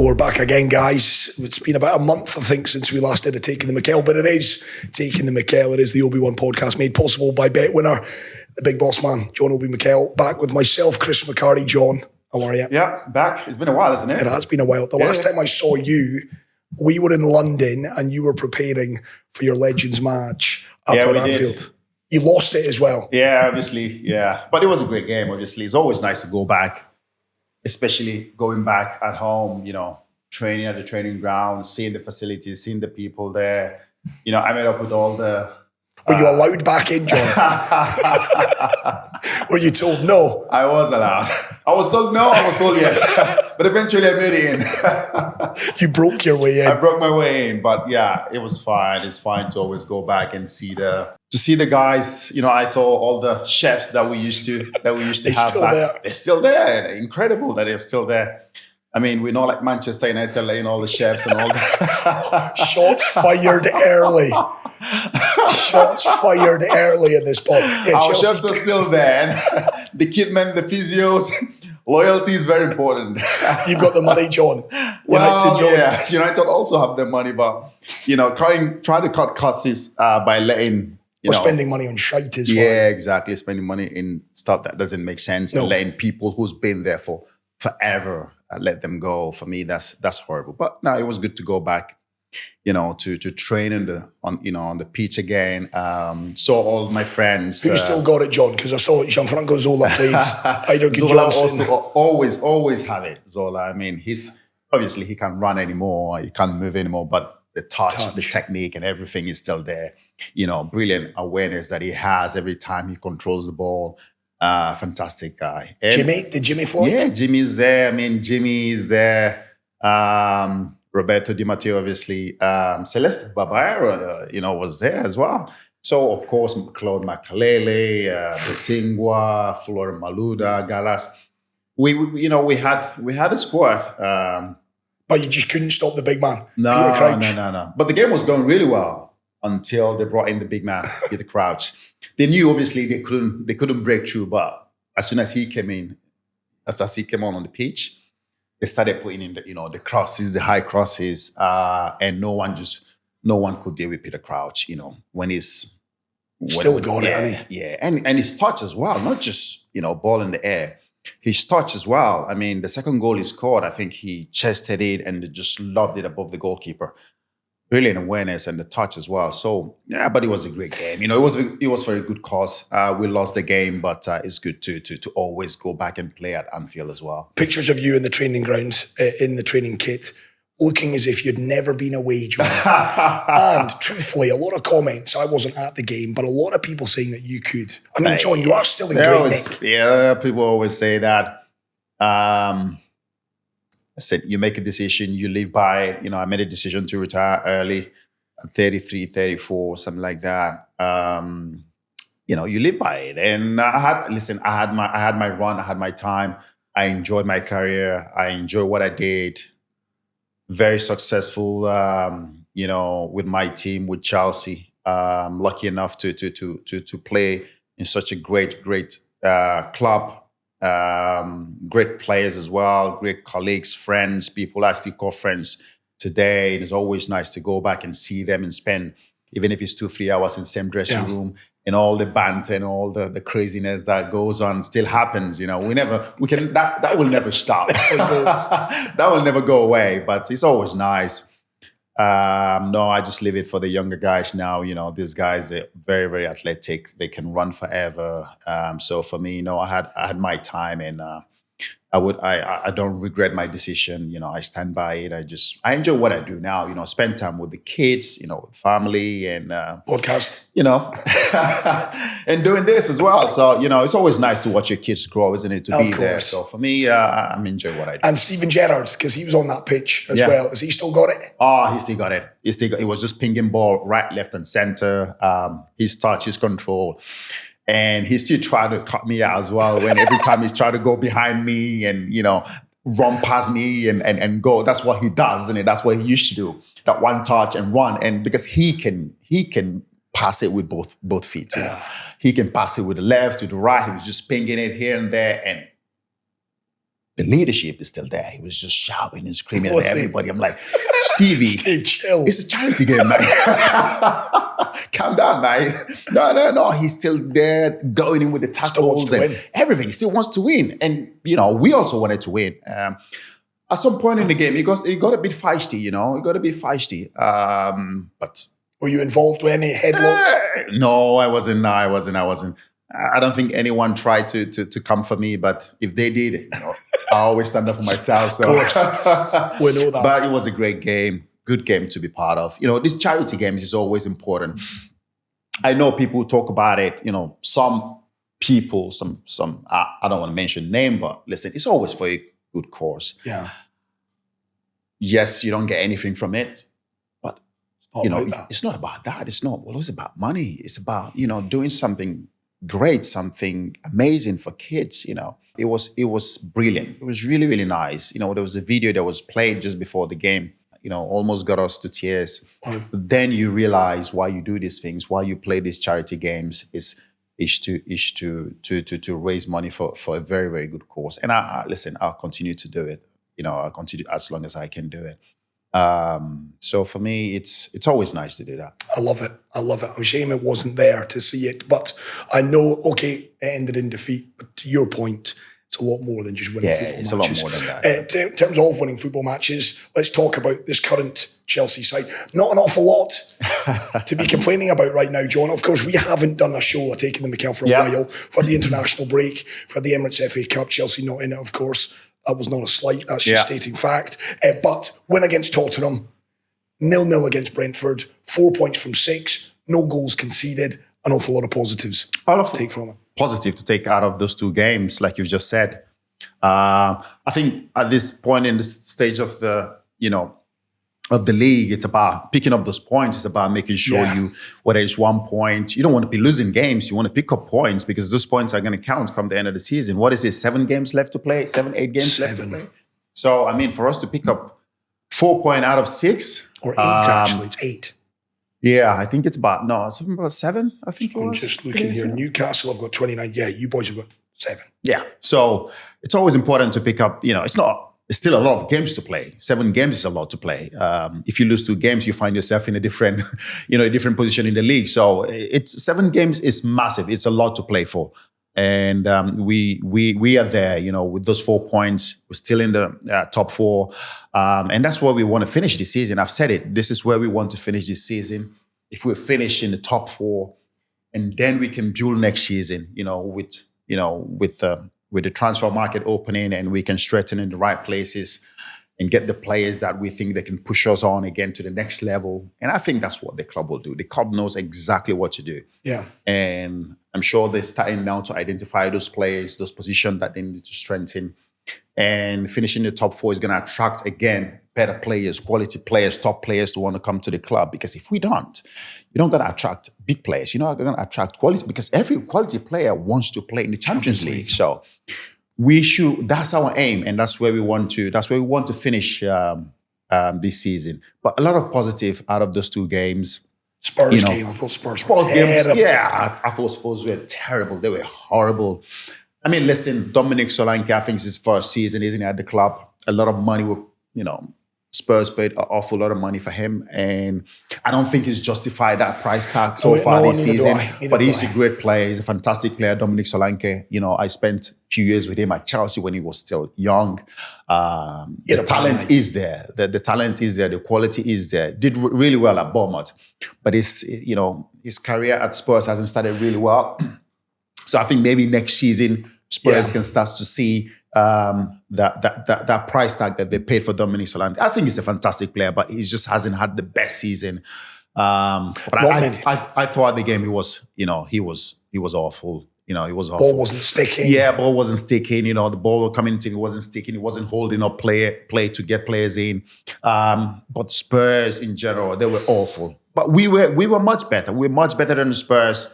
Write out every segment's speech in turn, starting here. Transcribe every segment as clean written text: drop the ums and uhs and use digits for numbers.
We're back again, guys. It's been about a month, I think, since we last did a Taking the Mikel, but it is Taking the Mikel. It is the Obi-Wan podcast made possible by bet winner, the big boss man, John Obi Mikel, back with myself, Chris McHardy. John, how are you? Yeah, back. It's been a while, isn't it? It has been a while. The last time I saw you, we were in London and you were preparing for your Legends match up at Anfield. You lost it as well. Yeah, obviously, yeah. But it was a great game, obviously. It's always nice to go back, especially going back at home, training at the training ground, seeing the facilities, seeing the people there. I met up with all the... Were you allowed back in, John? Were you told no? I was allowed. I was told no, I was told yes. But eventually I made it in. You broke your way in. I broke my way in, but yeah, it was fine. It's fine to always go back and see the guys. I saw all the chefs that we used to have still back. There. They're still there. Incredible that they're still there. I mean, we're not like Manchester United, all the chefs and all that. Shots fired early. Shots fired early in this pod. Yeah, our chefs are still there. The kitmen, the physios. Loyalty is very important. You've got the money, John. Well, yeah. United also have the money, but, try to cut costs by letting... We're spending money on shite as well. Yeah, exactly. Spending money in stuff that doesn't make sense. No. And letting people who's been there for forever let them go. For me, that's horrible. But no, it was good to go back, to train on the pitch again. Saw all my friends. Who still got it, John? Because I saw Gianfranco Zola played. Zola also always have it. Zola. I mean, he can't run anymore. He can't move anymore. But the touch, the technique, and everything is still there. Brilliant awareness that he has every time he controls the ball. Fantastic guy. And Jimmy Floyd? Yeah, Jimmy is there. I mean, Jimmy is there. Roberto Di Matteo, obviously. Celeste Babayaro, was there as well. So, of course, Claude Makalele, Bosingwa, Flora Maluda, Galas. We had a squad. But you just couldn't stop the big man. No. But the game was going really well until they brought in the big man, Peter Crouch. They knew obviously they couldn't break through, but as soon as he came in, as he came on the pitch, they started putting in the crosses, the high crosses, and no one could deal with Peter Crouch. When he's still got it, hasn't he? Yeah, and his touch as well, not just ball in the air. His touch as well. I mean, the second goal he scored, I think he chested it and just lobbed it above the goalkeeper. Brilliant awareness and the touch as well. So, yeah, but it was a great game. It was for a good cause. We lost the game, but it's good to always go back and play at Anfield as well. Pictures of you in the training ground, in the training kit, looking as if you'd never been away, John. And truthfully, a lot of comments, I wasn't at the game, but a lot of people saying that you could. I mean, John, you are still in great nick. Yeah, people always say that. I said, you make a decision, you live by it. I made a decision to retire early at 33, 34, something like that. You live by it. And I had my run, I had my time. I enjoyed my career. I enjoyed what I did. Very successful, with my team, with Chelsea. Lucky enough to play in such a great club. Great players as well, great colleagues, friends, people I still call friends today. It's always nice to go back and see them and spend, even if it's 2-3 hours in the same dressing room, and all the banter and all the craziness that goes on still happens. That will never stop. That will never go away, but it's always nice. No, I just leave it for the younger guys now. These guys, they're very, very athletic. They can run forever. So for me, I had my time, and I don't regret my decision. I stand by it. I enjoy what I do now. Spend time with the kids, with family and podcast. And doing this as well. So it's always nice to watch your kids grow, isn't it? To be there. So for me, I'm enjoying what I do. And Steven Gerrard, because he was on that pitch as well. Has he still got it? Oh, he still got it. It was just pinging ball right, left, and center. His touch, his control. And he still tried to cut me out as well when every time he's trying to go behind me and, run past me and go. That's what he does, isn't it? That's what he used to do. That one touch and run. And because he can pass it with both feet. He can pass it with the left to the right. He was just pinging it here and there. And the leadership is still there. He was just shouting and screaming at everybody. I'm like, Stevie, Steve, chill. It's a charity game, man. Calm down, man. No. He's still there, going in with the tackles and everything. He still wants to win. And, we also wanted to win. At some point in the game, it got a bit feisty, It got a bit feisty. But were you involved with any headlocks? No, I wasn't. No, I wasn't. I don't think anyone tried to come for me, but if they did, I always stand up for myself. So. Of course. We know that. But it was a great game, good game to be part of. This charity games is always important. I know people talk about it, some people, some I don't want to mention name, but listen, it's always for a good cause. Yeah. Yes, you don't get anything from it, but it's not about that. It's not always about money. It's about, doing something great, something amazing for kids. It was brilliant. It was really, really nice. There was a video that was played just before the game, almost got us to tears. But then you realize why you do these things, why you play these charity games is to raise money for a very, very good cause. And I'll continue to do it. I'll continue as long as I can do it. So for me, it's always nice to do that. I love it. I'm ashamed it wasn't there to see it, but I know, okay, it ended in defeat, but to your point, it's a lot more than just winning football matches. Yeah, it's a lot more than that. In terms of winning football matches, let's talk about this current Chelsea side. Not an awful lot to be complaining about right now, John. Of course, we haven't done a show of taking the Mikel for a while, for the international break, for the Emirates FA Cup, Chelsea not in it, of course. That was not a slight, that's just stating fact. But win against Tottenham, 0-0 against Brentford, 4 points from 6, no goals conceded, an awful lot of positives to take from it. Positive to take out of those two games, like you've just said. I think at this point in the stage of the, of the league, it's about picking up those points. It's about making sure whether it's 1 point, you don't want to be losing games. You want to pick up points because those points are going to count come the end of the season. What is it? 7 games left to play? 8 games left to play? So, for us to pick up 4 points out of 6. Or 8, actually. It's 8. Yeah, I think it's about 7, I think it was. I'm just looking here. Newcastle have got 29. Yeah, you boys have got 7. Yeah. So it's always important to pick up, it's still a lot of games to play. 7 games is a lot to play. If you lose 2 games, you find yourself in a different, a different position in the league. So 7 games is massive. It's a lot to play for. And we are there, with those 4 points. We're still in the top 4. And that's where we want to finish this season. I've said it. This is where we want to finish this season. If we finish in the top 4, and then we can build next season, with the transfer market opening, and we can strengthen in the right places and get the players that we think they can push us on again to the next level. And I think that's what the club will do. The club knows exactly what to do. Yeah. And I'm sure they're starting now to identify those players, those positions that they need to strengthen. And finishing the top 4 is going to attract, again, better players, quality players, top players to want to come to the club. Because if we don't, you're not going to attract big players. You're not going to attract quality, because every quality player wants to play in the Champions League. So that's our aim, and that's where we want to finish this season. But a lot of positive out of those 2 games. Spurs game, I thought Spurs games. Yeah, I thought Spurs were terrible. They were horrible. Listen, Dominic Solanke, I think it's his first season, isn't he, at the club? A lot of money Spurs paid an awful lot of money for him, and I don't think he's justified that price tag so far this season. But he's a great player. He's a fantastic player, Dominic Solanke. I spent a few years with him at Chelsea when he was still young. The talent is there. The talent is there. The quality is there. Did really well at Bournemouth, but his career at Spurs hasn't started really well. So I think maybe next season Spurs can start to see that price tag that they paid for Dominic Solanke. I think he's a fantastic player, but he just hasn't had the best season. But I thought the game he was awful. He was awful. Ball wasn't sticking. Yeah, ball wasn't sticking. The ball coming to him wasn't sticking. He wasn't holding up play to get players in. But Spurs in general, they were awful. But we were much better. We were much better than the Spurs.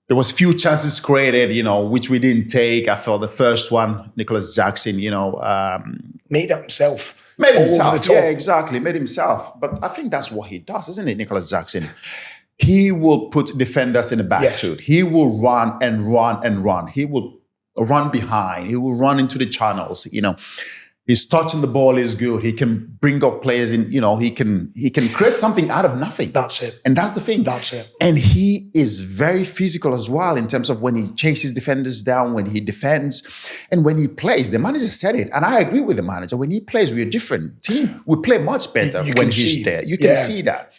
There was few chances created, which we didn't take. I felt the first one, Nicolas Jackson, made it himself. Made himself. Yeah, exactly. Made himself. But I think that's what he does, isn't it, Nicolas Jackson? He will put defenders in the back foot. He will run and run and run. He will run behind. He will run into the channels. His touch on the ball is good. He can bring up players in. He can create something out of nothing. That's it. And that's the thing. That's it. And he is very physical as well in terms of when he chases defenders down, when he defends, and when he plays. The manager said it, and I agree with the manager. When he plays, we're a different team. We play much better when he's there. You can see that.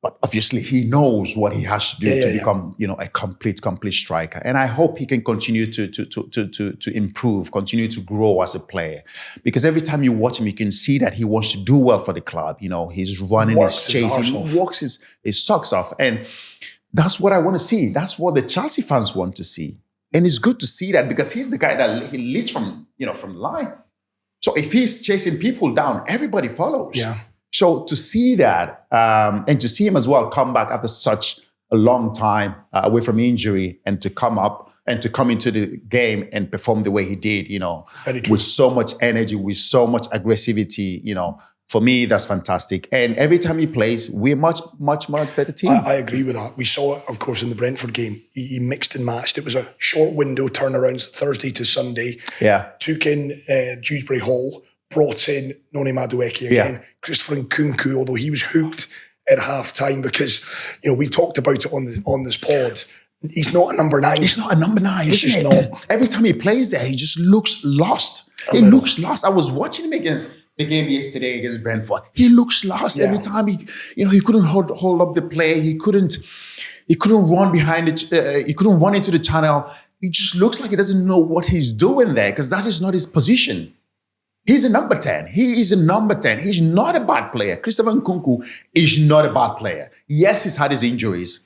But obviously, he knows what he has to do to become, a complete striker. And I hope he can continue to improve, continue to grow as a player. Because every time you watch him, you can see that he wants to do well for the club. He's running, he's chasing, he walks his socks off. And that's what I want to see. That's what the Chelsea fans want to see. And it's good to see that because he's the guy that he leads from the line. So if he's chasing people down, everybody follows. Yeah. So to see that and to see him as well come back after such a long time away from injury and to come up and to come into the game and perform the way he did, with so much energy, with so much aggressivity, for me, that's fantastic. And every time he plays, we're much, much, much better team. I agree with that. We saw it, of course, in the Brentford game. He mixed and matched. It was a short window turnaround, Thursday to Sunday. Yeah. Took in Dewsbury Hall. Brought in Noni Madueke again. Yeah. Christopher Nkunku, although he was hooked at half-time because, we've talked about it on this pod. He's not a number 9. He's not a number 9, He's just not. Every time he plays there, he just looks lost. He looks lost. I was watching him against the game yesterday against Brentford. He looks lost every time. He couldn't hold up the play. He couldn't run behind it. He couldn't run into the channel. He just looks like he doesn't know what he's doing there because that is not his position. He's a number 10. He is a number 10. He's not a bad player. Christopher Nkunku is not a bad player. Yes, he's had his injuries.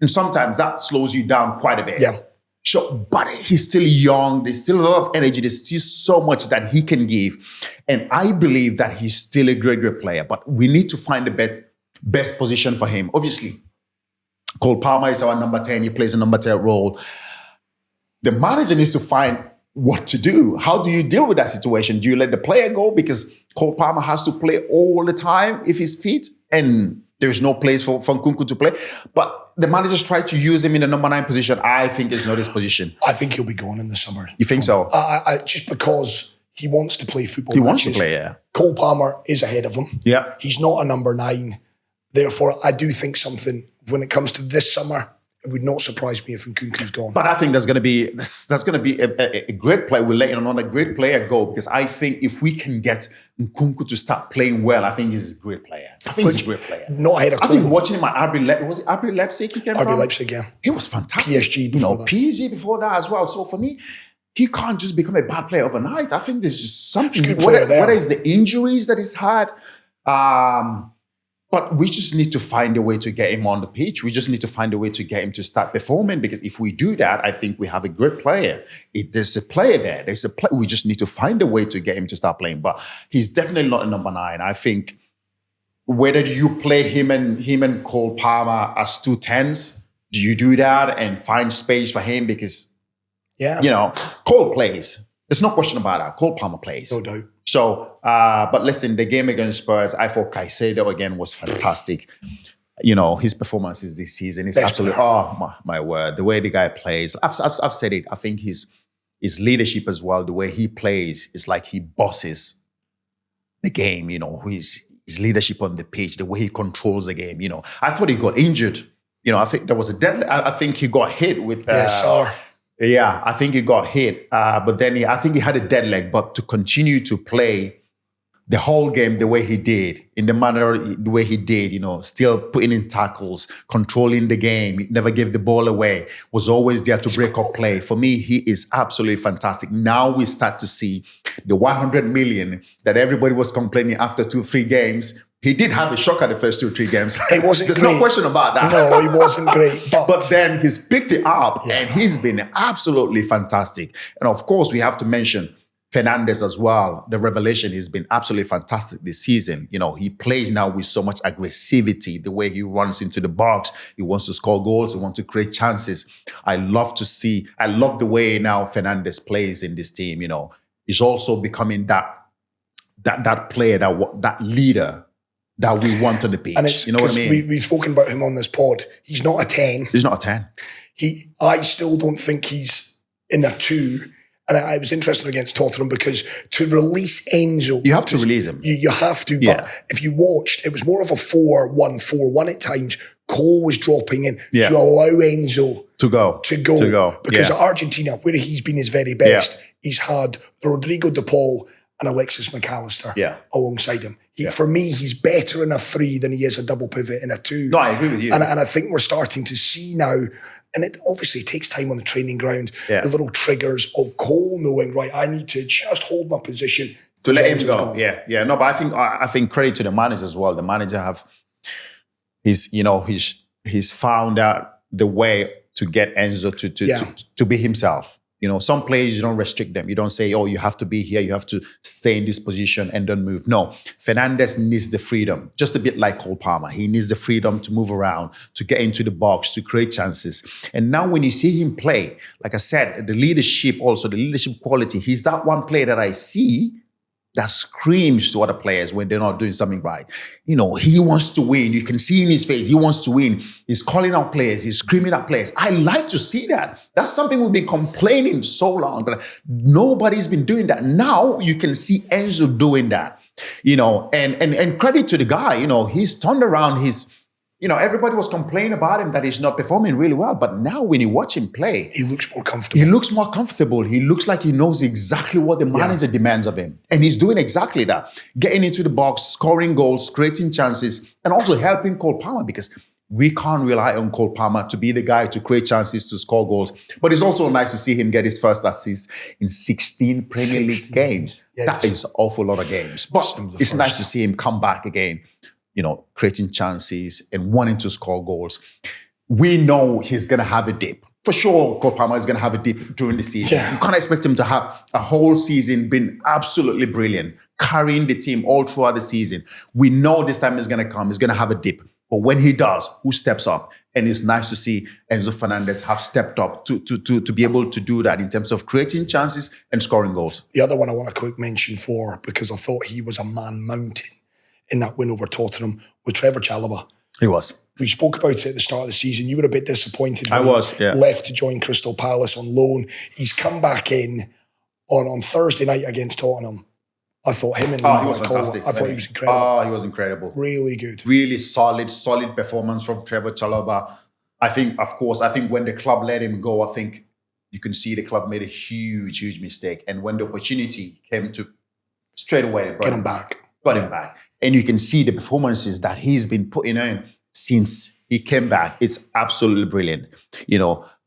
And sometimes that slows you down quite a bit. Yeah. So, but he's still young. There's still a lot of energy. There's still so much that he can give. And I believe that he's still a great, great player. But we need to find the best position for him. Obviously, Cole Palmer is our number 10. He plays a number 10 role. The manager needs to find what to do. How do you deal with that situation? Do you let the player go because Cole Palmer has to play all the time if he's fit and there's no place for Nkunku to play? But the managers try to use him in the number 9 position. I think it's not his position. I think he'll be gone in the summer. You think so? I just because he wants to play football. He wants to play, yeah. Cole Palmer is ahead of him. Yeah. He's not a number 9. Therefore, I do think something when it comes to this summer, it would not surprise me if Nkunku's gone. But I think that's going to be a great play. We're letting another great player go because I think if we can get Nkunku to start playing well, I think he's a great player. Not ahead of Cole. I think watching him at RB Leipzig he came from? RB Leipzig, yeah. He was fantastic. PSG before that. PSG before that as well. So for me, he can't just become a bad player overnight. I think there's just something. Whether it's the injuries that he's had, but we just need to find a way to get him on the pitch. We just need to find a way to get him to start performing because if we do that, I think we have a great player. There's a player there. We just need to find a way to get him to start playing. But he's definitely not a number 9. I think whether you play him and Cole Palmer as 2 10s, do you do that and find space for him? Because, Cole plays. There's no question about that. Cole Palmer plays. No doubt. So, but listen, the game against Spurs, I thought Caicedo again was fantastic. His performances this season is absolutely, my word, the way the guy plays. I've said it. I think his leadership as well, the way he plays is like he bosses the game, his leadership on the pitch, the way he controls the game, I thought he got injured. I think there was a deadly, I think he got hit with... Yeah, I think he got hit, but then I think he had a dead leg. But to continue to play the whole game the way he did, in the manner the way he did, still putting in tackles, controlling the game, he never gave the ball away, was always there to break up play. For me, he is absolutely fantastic. Now we start to see the 100 million that everybody was complaining after 2-3 games. He did have a shock at the first 2-3 games. It wasn't There's great. no question about that. No, he wasn't great. But then he's picked it up and he's been absolutely fantastic. And of course, we have to mention Fernandes as well. The revelation has been absolutely fantastic this season. He plays now with so much aggressivity, the way he runs into the box. He wants to score goals. He wants to create chances. I love the way now Fernandes plays in this team. He's also becoming that player, that leader that we want on the pitch. And you know what I mean? We've spoken about him on this pod. He's not a 10. He's not a 10. I still don't think he's in there too. And I was interested against Tottenham because to release Enzo... You have to release him. You have to. Yeah. But if you watched, it was more of a 4-1-4-1 at times. Cole was dropping in to allow Enzo to go. Because at Argentina, where he's been his very best, he's had Rodrigo de Paul and Alexis McAllister alongside him. For me, he's better in a 3 than he is a double pivot in a 2. No, I agree with you. And I think we're starting to see now, and it obviously takes time on the training ground, the little triggers of Cole knowing, right, I need to just hold my position. To let him go. Yeah. No, but I think credit to the manager as well. The manager he's found out the way to get Enzo to be himself. Some players, you don't restrict them. You don't say, oh, you have to be here. You have to stay in this position and don't move. No, Fernandes needs the freedom, just a bit like Cole Palmer. He needs the freedom to move around, to get into the box, to create chances. And now when you see him play, like I said, the leadership quality, he's that one player that I see that screams to other players when they're not doing something right. He wants to win. You can see in his face, he wants to win. He's calling out players. He's screaming at players. I like to see that. That's something we've been complaining so long, but nobody's been doing that. Now you can see Enzo doing that, and credit to the guy, he's turned around his, everybody was complaining about him that he's not performing really well. But now when you watch him play, he looks more comfortable. He looks more comfortable. He looks like he knows exactly what the manager demands of him. And he's doing exactly that. Getting into the box, scoring goals, creating chances, and also helping Cole Palmer, because we can't rely on Cole Palmer to be the guy to create chances, to score goals. But it's also nice to see him get his first assist in 16 Premier League games. Yes. That is an awful lot of games. But it's nice to see him come back again, creating chances and wanting to score goals. We know he's going to have a dip. For sure, Cole Palmer is going to have a dip during the season. Yeah. You can't expect him to have a whole season been absolutely brilliant, carrying the team all throughout the season. We know this time is going to come. He's going to have a dip. But when he does, who steps up? And it's nice to see Enzo Fernandez have stepped up to be able to do that in terms of creating chances and scoring goals. The other one I want a quick mention for, because I thought he was a man mountain in that win over Tottenham, with Trevoh Chalobah. He was. We spoke about it at the start of the season. You were a bit disappointed when he left to join Crystal Palace on loan. He's come back in on Thursday night against Tottenham. I thought him and he was fantastic. I thought he was incredible. Oh, he was incredible. Really good. Really solid performance from Trevoh Chalobah. I think when the club let him go, I think you can see the club made a huge mistake. And when the opportunity came to straight away, get him back. Got him back. And you can see the performances that he's been putting in since he came back. It's absolutely brilliant.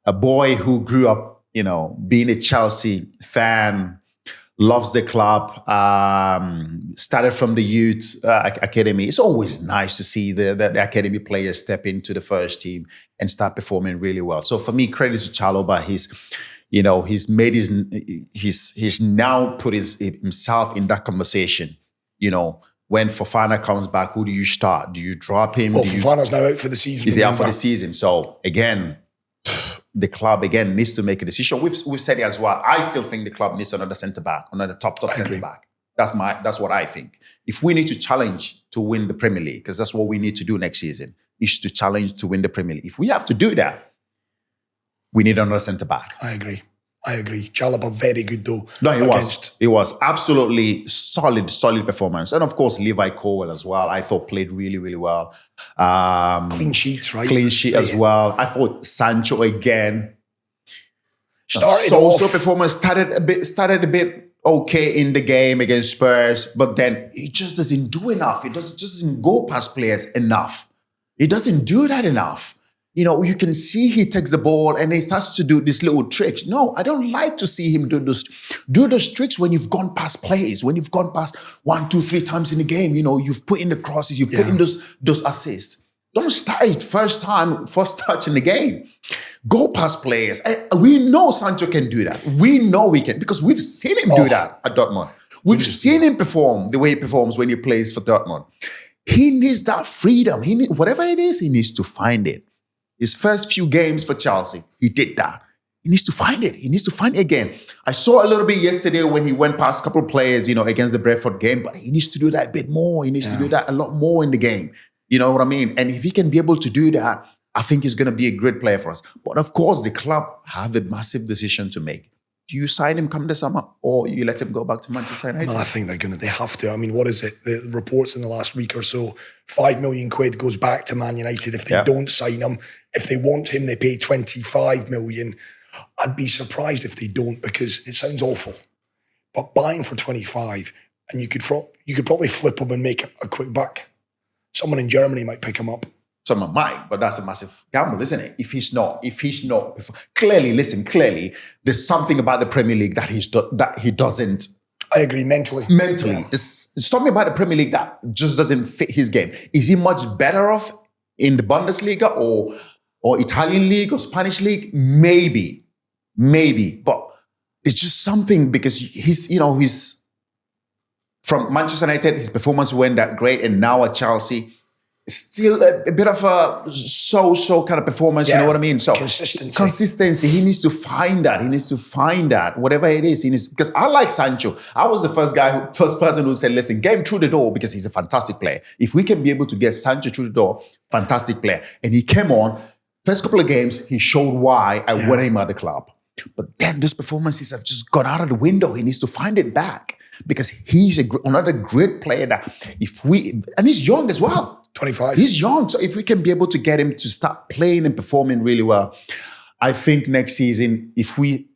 A boy who grew up, being a Chelsea fan, loves the club, started from the youth academy. It's always nice to see the academy players step into the first team and start performing really well. So for me, credit to Chalobah. He's made he's now put himself in that conversation. When Fofana comes back, who do you start? Do you drop him? Well, Fofana's now out for the season. He's out for the season. So again, the club needs to make a decision. We've said it as well. I still think the club needs another centre back, another top centre back. That's what I think. If we need to challenge to win the Premier League, because that's what we need to do next season, is to challenge to win the Premier League. If we have to do that, we need another centre back. I agree. Chalobah, very good though. No, he was absolutely solid performance. And of course, Levi Colwill as well. I thought played really, really well. Clean sheets, right? Clean sheet as well. I thought Sancho again. Performance started a bit okay in the game against Spurs, but then he just doesn't do enough. He just doesn't go past players enough. He doesn't do that enough. You can see he takes the ball and he starts to do these little tricks. No, I don't like to see him do those tricks when you've gone past plays, when you've gone past 1, 2, 3 times in the game. You've put in the crosses, you've put in those assists. Don't start it first touch in the game. Go past players. And we know Sancho can do that. We know we can, because we've seen him do that at Dortmund. We've seen him perform the way he performs when he plays for Dortmund. He needs that freedom. Whatever it is, he needs to find it. His first few games for Chelsea, he did that. He needs to find it. He needs to find it again. I saw a little bit yesterday when he went past a couple of players, against the Brentford game, but he needs to do that a bit more. He needs to do that a lot more in the game. You know what I mean? And if he can be able to do that, I think he's going to be a great player for us. But of course, the club have a massive decision to make. do you sign him come the summer or you let him go back to Manchester United? No, I think they have to. I mean, what is it? The reports in the last week or so, 5 million quid goes back to Man United if they don't sign him. If they want him, they pay 25 million. I'd be surprised if they don't, because it sounds awful. But buying for 25, and you could probably flip him and make a quick buck. Someone in Germany might pick him up. Someone might, but that's a massive gamble, isn't it? If he's not, clearly, there's something about the Premier League that he doesn't. I agree, mentally. Yeah. It's something about the Premier League that just doesn't fit his game. Is he much better off in the Bundesliga or Italian league or Spanish league? Maybe, but it's just something, because he's from Manchester United, his performance went that great, and now at Chelsea, still a bit of a so kind of performance, you know what I mean? So consistency. He needs to find that. Whatever it is, because I like Sancho. I was the first person who said, listen, get him through the door, because he's a fantastic player. If we can be able to get Sancho through the door, fantastic player. And he came on, first couple of games, he showed why I wanted him at the club. But then those performances have just gone out of the window. He needs to find it back, because he's another great player that and he's young as well. 25. He's young. So if we can be able to get him to start playing and performing really well, I think next season, if we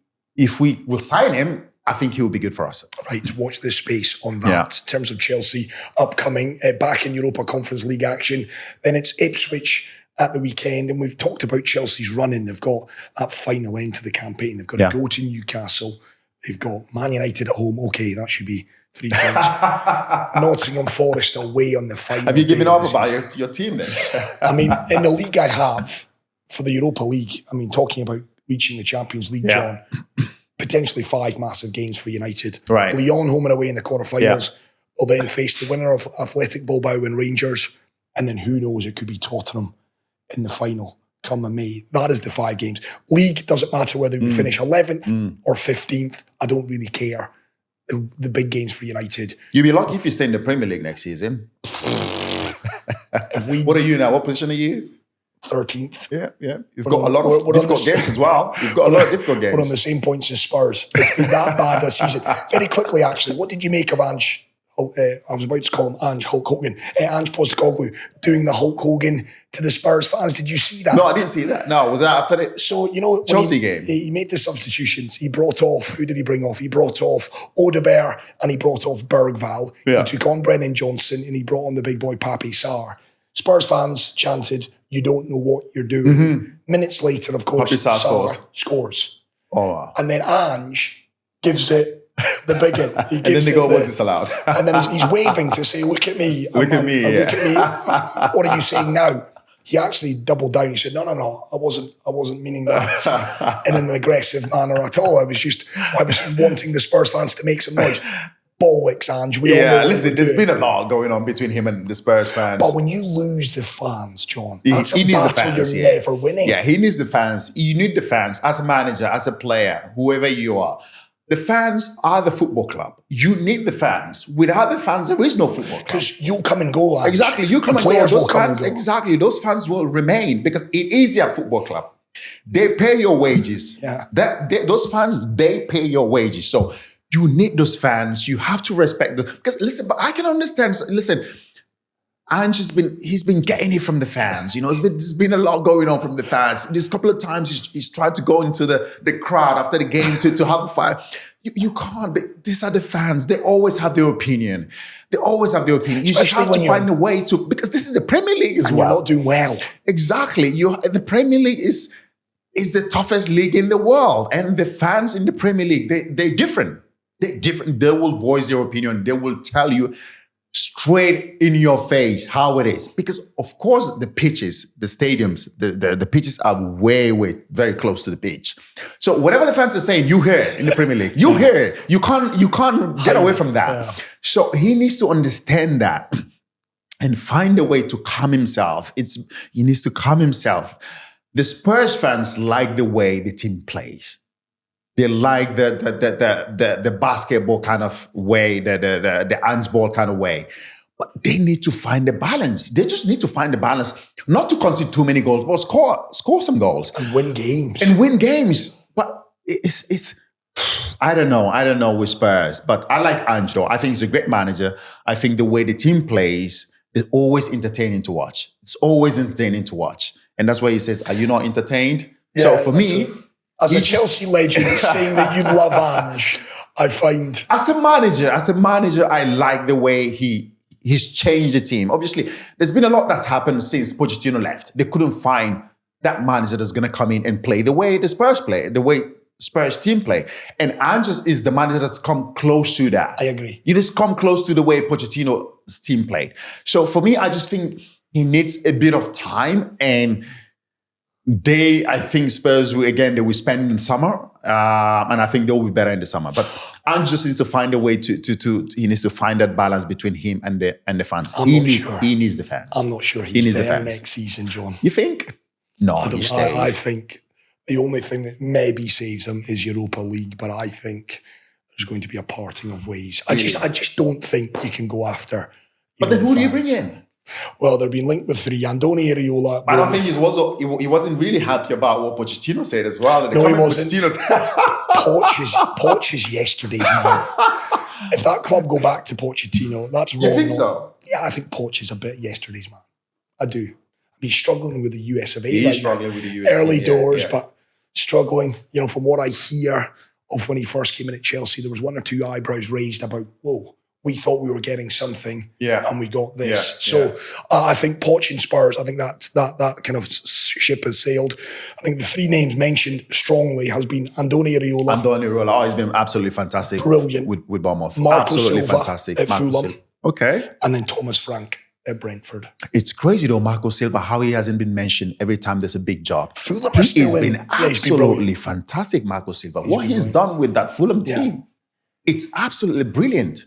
will sign him, I think he'll be good for us. Right, watch this space on that. In terms of Chelsea upcoming, back in Europa Conference League action, then it's Ipswich at the weekend, and we've talked about Chelsea's run-in. They've got that final end to the campaign. They've got to go to Newcastle. They've got Man United at home. Okay, that should be 3 points. Nottingham Forest away on the final. Have you given up about your team then? I mean, in the league I have, for the Europa League, I mean, talking about reaching the Champions League, John, potentially 5 massive games for United. Right. Lyon home and away in the quarterfinals. Will then face the winner of Athletic Bilbao and Rangers. And then who knows, it could be Tottenham in the final come May. That is the 5 games. League, doesn't matter whether we finish 11th or 15th. I don't really care. The big games for United. You'll be lucky if you stay in the Premier League next season. What are you now? What position are you? 13th. Yeah. You've got a lot of difficult games as well. You've got a lot of difficult games. We're on the same points as Spurs. It's been that bad this season. Very quickly, actually, what did you make of Ange? I was about to call him Ange Hulk Hogan. Ange Postecoglou doing the Hulk Hogan to the Spurs fans. Did you see that? No, I didn't see that. No, was that after it? So, Chelsea game. He made the substitutions. He brought off, who did he bring off? He brought off Odegaard and he brought off Bergvall. Yeah. He took on Brennan Johnson and he brought on the big boy Pape Sarr. Spurs fans chanted, "You don't know what you're doing." Minutes later, of course, Sarr scores. Oh, wow. And then Ange gives it the big one. And then they go, was this allowed? And then he's waving to say, look at me. Look at me. What are you saying now? He actually doubled down. He said, no, I wasn't meaning that in an aggressive manner at all. I was wanting the Spurs fans to make some noise. Bollocks, Ange. Listen, there's been a lot going on between him and the Spurs fans. But when you lose the fans, John, that's a battle you're never winning. Yeah, he needs the fans. You need the fans as a manager, as a player, whoever you are. The fans are the football club. You need the fans. Without the fans, there is no football club. Because you'll come and go. Ange. Exactly, you come and go. Those fans, exactly, those fans will remain because it is their football club. They pay your wages. Yeah. Those fans, they pay your wages. So you need those fans. You have to respect them. Because listen, but I can understand. Listen, Ange he's been getting it from the fans. There's been a lot going on from the fans. There's a couple of times he's tried to go into the crowd after the game to have a fight. You can't. These are the fans. They always have their opinion. You especially just have to find a way to, because this is the Premier League as well. You're not doing well. Exactly. The Premier League is the toughest league in the world. And the fans in the Premier League, they're different. They're different. They will voice their opinion. They will tell you straight in your face how it is. Because of course the pitches, the stadiums, the pitches are way, very close to the pitch. So whatever the fans are saying, you hear it in the Premier League. You hear it. You can't get away from that. Yeah. So he needs to understand that and find a way to calm himself. He needs to calm himself. The Spurs fans like the way the team plays. They like the basketball kind of way, the handball kind of way. But they need to find the balance. They just need to find the balance, not to concede too many goals, but score some goals. And win games. But it's I don't know with Spurs, but I like Angelo. I think he's a great manager. I think the way the team plays is always entertaining to watch. It's always entertaining to watch. And that's why he says, are you not entertained? Yeah, so for me... As a Chelsea legend, saying that you love Ange, I find... As a manager, I like the way he's changed the team. Obviously, there's been a lot that's happened since Pochettino left. They couldn't find that manager that's going to come in and play the way the Spurs play, the way Spurs team play. And Ange is the manager that's come close to that. I agree. You just come close to the way Pochettino's team played. So for me, I just think he needs a bit of time, and I think Spurs, they will spend in summer, and I think they'll be better in the summer. But Ange just needs to find a way he needs to find that balance between him and the fans. He needs the fans. I'm not sure he's there next season, John. You think? No, I think the only thing that maybe saves him is Europa League, but I think there's going to be a parting of ways. I just don't think you can go after. But then who do you bring in? Well, they're being linked with 3. Andoni Iraola. I don't think he wasn't really happy about what Pochettino said as well. No, he wasn't. Poch is yesterday's man. If that club go back to Pochettino, that's wrong. You think so? Yeah, I think Poch is a bit yesterday's man. I do. He's struggling with the US of A. He's struggling with the US. Early doors, but struggling. You know, from what I hear of when he first came in at Chelsea, there was 1 or 2 eyebrows raised about, whoa, we thought we were getting something, and we got this. I think Poch and Spurs, I think that kind of ship has sailed. I think the 3 names mentioned strongly has been Andoni Iraola. He's been absolutely fantastic. Brilliant. With Bournemouth. Marco absolutely Silva fantastic. at Fulham. Okay. And then Thomas Frank at Brentford. It's crazy though, Marco Silva, how he hasn't been mentioned every time there's a big job. Fulham He's still been absolutely fantastic, Marco Silva. What he's done with that Fulham team, it's absolutely brilliant.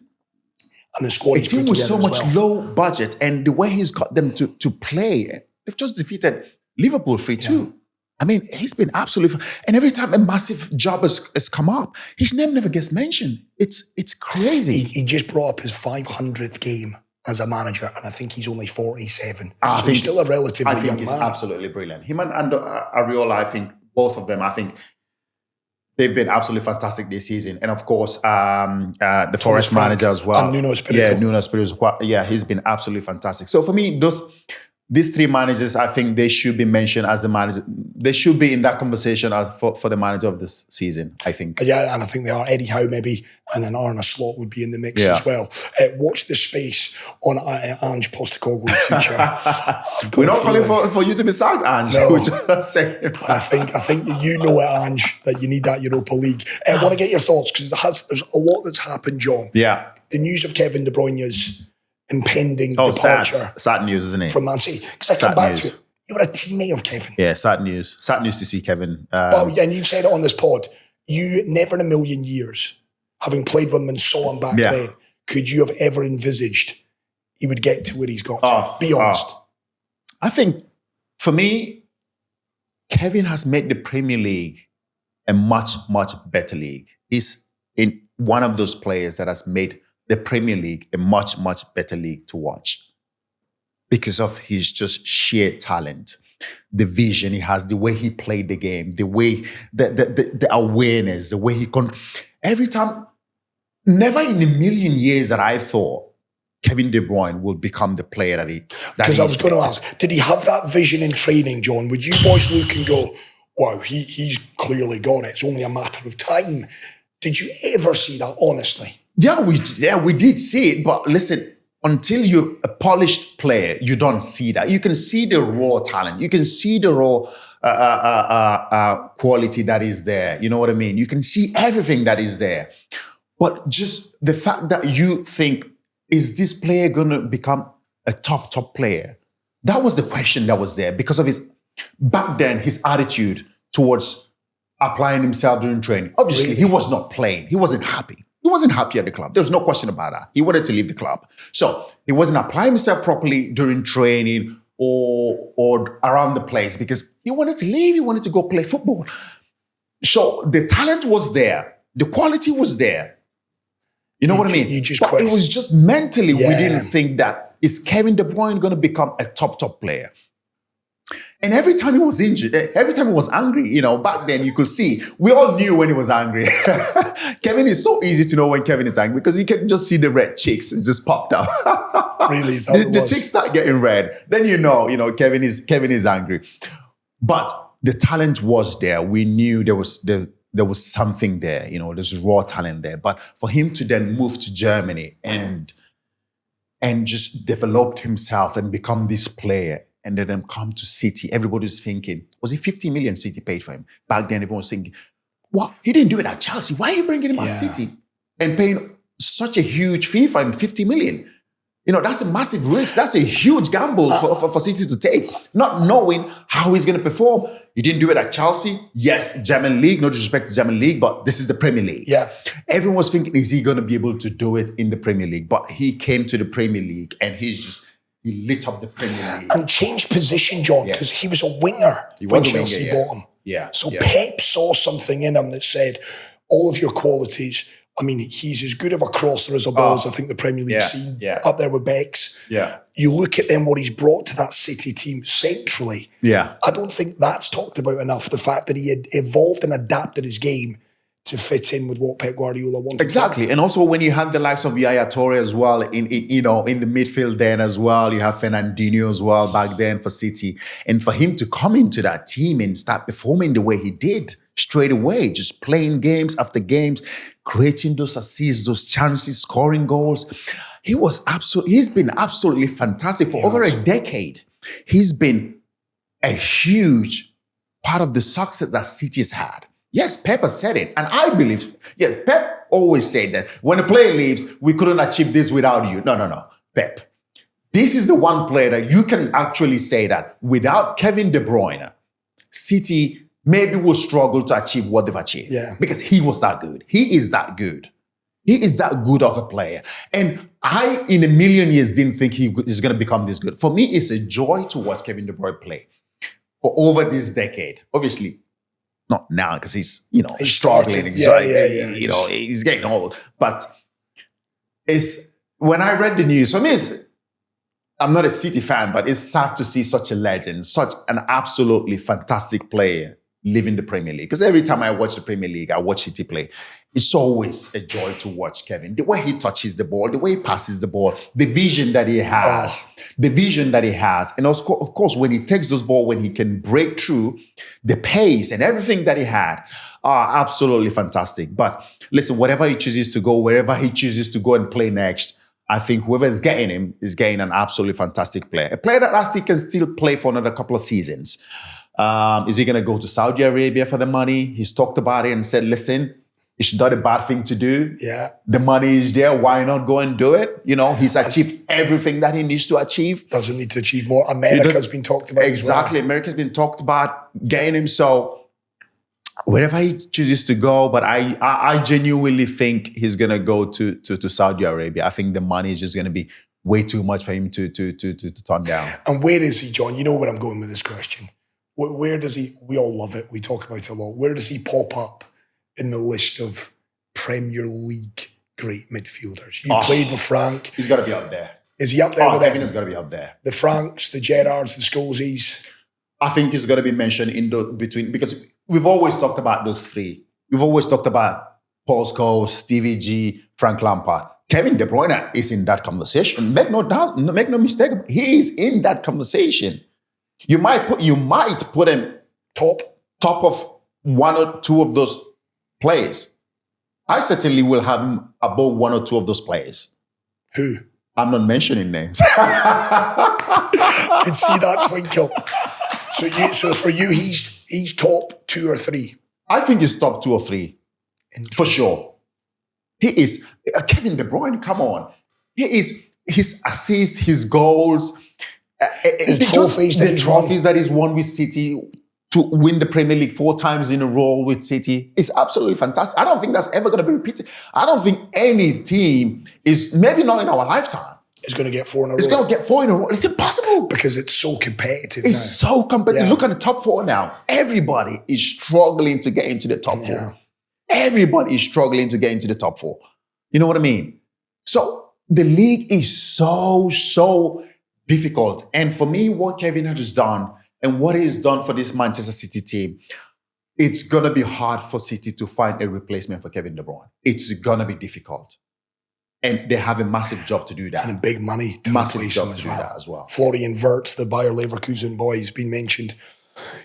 And the squad, a team with so much low budget, and the way he's got them to play, they've just defeated Liverpool 3-2. I mean, he's been absolutely... And every time a massive job has come up, his name never gets mentioned. It's crazy. He just brought up his 500th game as a manager, and I think he's only 47. So he's still a relatively young man. I think he's absolutely brilliant. Him and Iraola, I think, both of them, I think they've been absolutely fantastic this season. And of course, the Forest manager as well. And Nuno Espirito. Yeah, Nuno Espirito. Yeah, he's been absolutely fantastic. So for me, these 3 managers, I think they should be mentioned as the manager. They should be in that conversation for the manager of this season, I think. Yeah, and I think they are. Eddie Howe maybe, and then Arne Slot would be in the mix as well. Watch the space on Ange Postecoglou's future. We're not calling for you to be sacked, Ange. No. We're just saying. But I think you know it, Ange, that you need that Europa League. I want to get your thoughts, because there's a lot that's happened, John. Yeah. The news of Kevin De Bruyne's impending departure. Sad news, isn't it? From Man City. Because I come back to it. You were a teammate of Kevin. Yeah, sad news. Sad news to see Kevin. And you've said it on this pod. You never in a million years, having played with him and saw him back then, could you have ever envisaged he would get to where he's got to? Be honest. I think, for me, Kevin has made the Premier League a much, much better league. He's in one of those players that has made the Premier League a much, much better league to watch because of his just sheer talent, the vision he has, the way he played the game, the way, the awareness, the way he every time, never in a million years that I thought Kevin De Bruyne will become the player that he... Because I was going to ask, did he have that vision in training, John? Would you boys look and go, wow, he's clearly got it. It's only a matter of time. Did you ever see that, honestly? Yeah, we did see it. But listen, until you're a polished player, you don't see that. You can see the raw talent. You can see the raw quality that is there. You know what I mean? You can see everything that is there. But just the fact that you think, is this player going to become a top player? That was the question that was there because of back then, his attitude towards applying himself during training. Obviously, he was not playing. He wasn't happy. He wasn't happy at the club. There's no question about that. He wanted to leave the club. So he wasn't applying himself properly during training or around the place because he wanted to leave. He wanted to go play football. So the talent was there. The quality was there. You know what I mean? But it was just mentally, we didn't think that, is Kevin De Bruyne going to become a top player? And every time he was injured, every time he was angry, you know, back then you could see, we all knew when he was angry. Kevin is so easy to know when Kevin is angry because you can just see the red cheeks. It just popped up. Really, is the cheeks start getting red. Then you know, Kevin is angry. But the talent was there. We knew there was something there. There's raw talent there. But for him to then move to Germany and just developed himself and become this player, and then come to City, everybody was thinking, was it 50 million City paid for him? Back then, everyone was thinking, what? He didn't do it at Chelsea. Why are you bringing him at City and paying such a huge fee for him, 50 million? That's a massive risk. That's a huge gamble for City to take, not knowing how he's going to perform. He didn't do it at Chelsea. Yes, German League, no disrespect to German League, but this is the Premier League. Yeah. Everyone was thinking, is he going to be able to do it in the Premier League? But he came to the Premier League and he lit up the Premier League. And changed position, John, because he was a winger when Chelsea bought him. Yeah. So Pep saw something in him that said, all of your qualities, I mean, he's as good of a crosser as a ball as I think the Premier League's seen, up there with Beck's. Yeah. You look at them, what he's brought to that City team centrally. Yeah. I don't think that's talked about enough, the fact that he had evolved and adapted his game to fit in with what Pep Guardiola wanted. Exactly. And also when you had the likes of Yaya Toure as well, in the midfield then as well, you have Fernandinho as well back then for City. And for him to come into that team and start performing the way he did straight away, just playing games after games, creating those assists, those chances, scoring goals. He's been absolutely fantastic for over a decade. He's been a huge part of the success that City's had. Yes, Pep has said it. And I believe, Pep always said that when a player leaves, we couldn't achieve this without you. No. Pep, this is the one player that you can actually say that without Kevin De Bruyne, City maybe will struggle to achieve what they've achieved. Yeah. Because he was that good. He is that good. He is that good of a player. And I, in a million years, didn't think he is going to become this good. For me, it's a joy to watch Kevin De Bruyne play for over this decade. Obviously, not now because he's struggling. He's getting old. But when I read the news, for me, I'm not a City fan, but it's sad to see such a legend, such an absolutely fantastic player leaving the Premier League. Because every time I watch the Premier League, I watch City play. It's always a joy to watch Kevin. The way he touches the ball, the way he passes the ball, the vision that he has, And of course, when he takes those balls, when he can break through, the pace and everything that he had are absolutely fantastic. But listen, wherever he chooses to go, wherever he chooses to go and play next, I think whoever is getting him is getting an absolutely fantastic player. A player that I think can still play for another couple of seasons. Is he going to go to Saudi Arabia for the money? He's talked about it and said, listen, it's not a bad thing to do. Yeah. The money is there. Why not go and do it? He's achieved everything that he needs to achieve. Doesn't need to achieve more. America's been talked about. Exactly. As well. America's been talked about getting him. So wherever he chooses to go, but I genuinely think he's going to go to Saudi Arabia. I think the money is just going to be way too much for him to turn down. And where is he, John? You know where I'm going with this question. Where does he, we all love it, we talk about it a lot, where does he pop up in the list of Premier League great midfielders? You played with Frank. He's got to be up there. Is he up there with Kevin has got to be up there. The Franks, the Gerrards, the Scholesies? I think he's got to be mentioned in between, because we've always talked about those three. We've always talked about Paul Scholes, Stevie G, Frank Lampard. Kevin De Bruyne is in that conversation. Make no mistake. He is in that conversation. You might put him top of one or two of those players. I certainly will have him above one or two of those players. Who? I'm not mentioning names. I can see that twinkle. So for you, he's top 2 or 3. I think he's top 2 or 3, for sure. He is Kevin De Bruyne. Come on, he is his assists, his goals. The trophies that he's won with City, to win the Premier League 4 times in a row with City is absolutely fantastic. I don't think that's ever going to be repeated. I don't think any team is, maybe not in our lifetime, is going to get 4 in a row. It's going to get 4 in a row. It's impossible. Because it's so competitive now. So competitive. Yeah. Look at the top 4 now. Everybody is struggling to get into the top 4. Yeah. Everybody is struggling to get into the top 4. You know what I mean? So the league is so difficult. And for me, what Kevin has done and what he's done for this Manchester City team, it's going to be hard for City to find a replacement for Kevin De Bruyne. It's going to be difficult. And they have a massive job to do that. And big money to massive replace job him to as do well. that as well. Florian Wirtz, the Bayer Leverkusen boy, has been mentioned.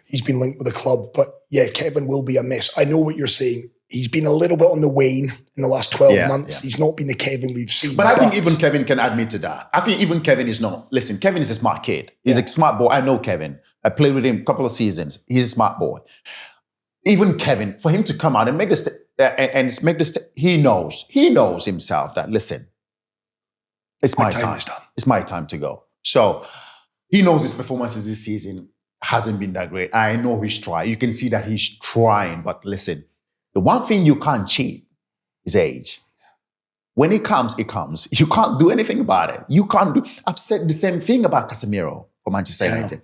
He's been linked with the club. But yeah, Kevin will be a miss. I know what you're saying. He's been a little bit on the wane in the last 12 months. Yeah. He's not been the Kevin we've seen. But I think even Kevin can admit to that. I think even Kevin is not. Listen, Kevin is a smart kid. He's a smart boy. I know Kevin. I played with him a couple of seasons. He's a smart boy. Even Kevin, for him to come out and make this, he knows himself that, listen, it's my time. It's my time to go. So he knows his performances this season hasn't been that great. I know he's trying. You can see that he's trying. But listen, the one thing you can't cheat is age. When it comes, it comes. You can't do anything about it. You can't do. I've said the same thing about Casemiro for Manchester United.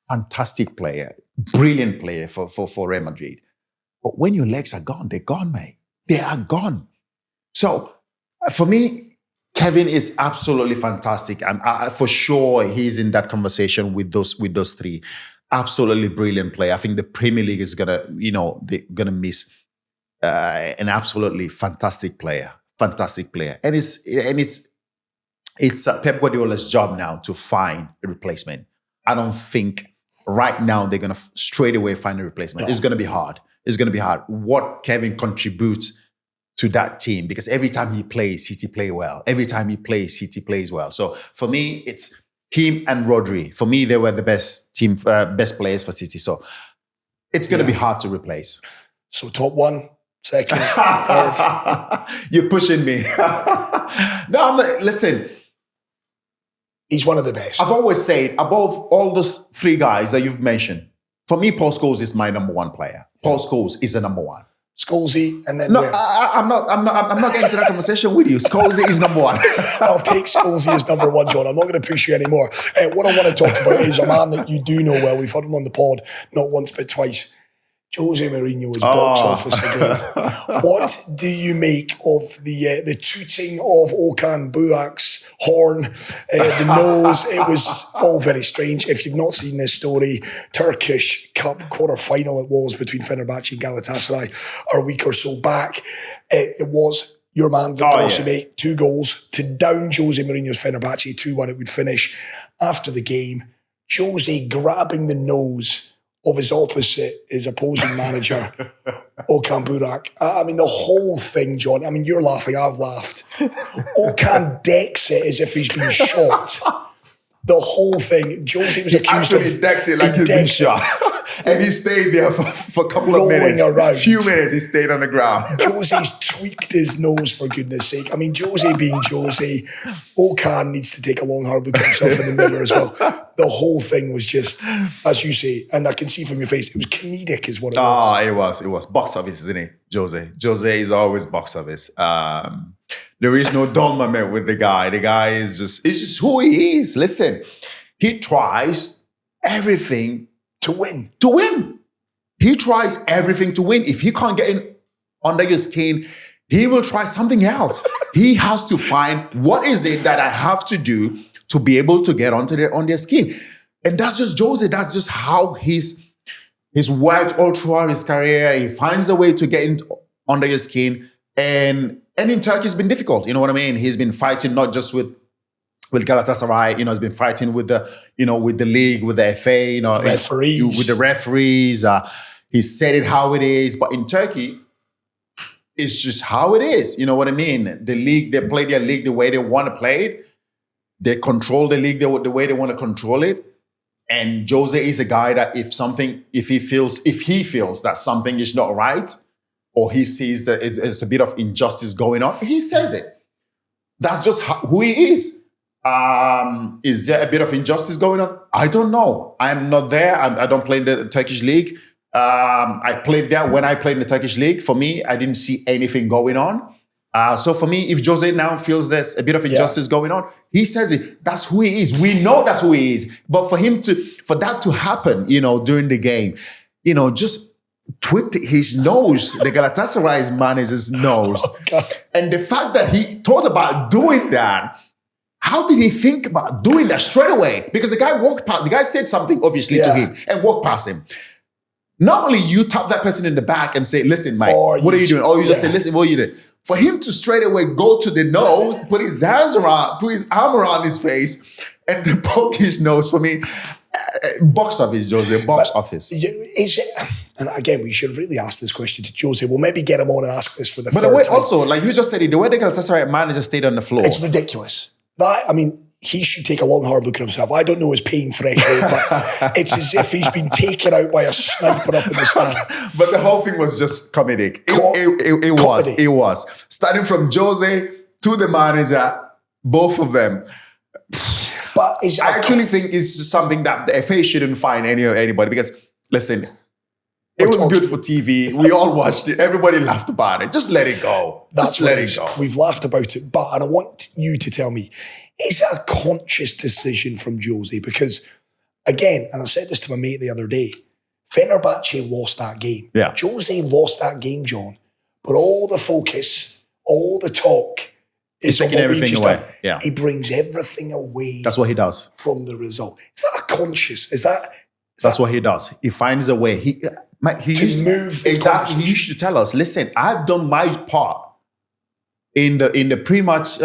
Fantastic player, brilliant player for Real Madrid. But when your legs are gone, they're gone, mate. They are gone. So for me, Kevin is absolutely fantastic. And for sure, he's in that conversation with those three. Absolutely brilliant player. I think the Premier League is they're gonna miss an absolutely fantastic player. Fantastic player. And it's Pep Guardiola's job now to find a replacement. I don't think right now they're gonna straight away find a replacement. No. It's gonna be hard. It's gonna be hard. What Kevin contributes to that team, because every time he plays, City play well. Every time he plays, City plays well. So for me, it's him and Rodri. For me, they were the best players for City. So it's going to be hard to replace. So top one, second, third. You're pushing me. No, I'm not, listen. He's one of the best. I've always said, above all those three guys that you've mentioned, for me, Paul Scholes is my number one player. Paul Scholes is the number one. Scholesy, and then no, I'm not getting into that conversation with you. Scholesy is number one. I'll take Scholesy as number one, John. I'm not going to push you anymore. What I want to talk about is a man that you do know well. We've had him on the pod not once but twice. José Mourinho's box office again. What do you make of the tooting of Okan Buruk's horn, the nose? It was all very strange. If you've not seen this story, Turkish Cup quarter-final it was between Fenerbahce and Galatasaray a week or so back. It was your man, Victor Osimhen, 2 goals to down José Mourinho's Fenerbahce, 2-1 it would finish. After the game, José grabbing the nose of his opposite, his opposing manager, Okan Buruk. I mean, the whole thing, John, I mean, you're laughing, I've laughed. Okan decks it as if he's been shot. The whole thing, José was accused of... He decks it like he's been shot. And he stayed there for a couple of minutes. Around. Few minutes, he stayed on the ground. José's tweaked his nose, for goodness sake. I mean, José being José, Okan needs to take a long hard look at himself in the mirror as well. The whole thing was just, as you say, and I can see from your face, it was comedic is what it was. It was. Box office, isn't it, José? José is always box office. There is no dull moment with the guy. The guy is it's just who he is. Listen, he tries everything to win. He tries everything to win. If he can't get in under your skin, he will try something else. He has to find what is it that I have to do to be able to get on their skin. And that's just José. That's just how he's worked all throughout his career. He finds a way to get in under your skin. And in Turkey, it's been difficult. You know what I mean? He's been fighting not just with Galatasaray, he's been fighting with the league, with the FA, referees. With the referees. He said it how it is. But in Turkey, it's just how it is. You know what I mean? The league, they play their league the way they want to play it. They control the league the way they want to control it. And José is a guy that if he feels that something is not right, or he sees that it's a bit of injustice going on, he says it. That's just who he is. Is there a bit of injustice going on? I don't know. I'm not there. I don't play in the Turkish league. I played there when I played in the Turkish league. For me, I didn't see anything going on. So for me, if José now feels there's a bit of injustice going on, he says it. That's who he is. We know that's who he is. But for that to happen, during the game, just tweaked his nose, the Galatasaray manager's nose. Oh, God. And the fact that he thought about doing that, How did he think about doing that straight away? Because the guy walked past, the guy said something obviously to him and walked past him. Normally, you tap that person in the back and say, listen, Mike, what are you doing? Or you just say, listen, what are you doing? For him to straight away go to the nose, put his arm around his face, and to poke his nose, for me, box office, Jose, box office. And again, we should have really asked this question to Jose. We'll maybe get him on and ask this for the third time. But also, like you just said, the way the Galatasaray manager stayed on the floor. It's ridiculous. He should take a long, hard look at himself. I don't know his pain threshold, but it's as if he's been taken out by a sniper up in the stand. But the whole thing was just comedic. It was. Starting from Jose to the manager, both of them. But I actually think it's just something that the FA shouldn't find anybody because, listen, it was good for TV. We all watched it. Everybody laughed about it. Just let it go. Just let it go. We've laughed about it. And I want you to tell me, is it a conscious decision from Jose? Because, again, and I said this to my mate the other day, Fenerbahce lost that game. Yeah. Jose lost that game, John. But all the focus, all the talk is taking everything away. Yeah. He brings everything away. That's what he does. From the result. Is that a conscious? That's what he does. He finds a way. He used to move. Exactly. He used to tell us, listen, I've done my part in the pre-match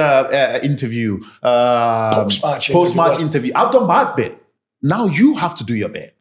interview, post-match interview. I've done my bit. Now you have to do your bit.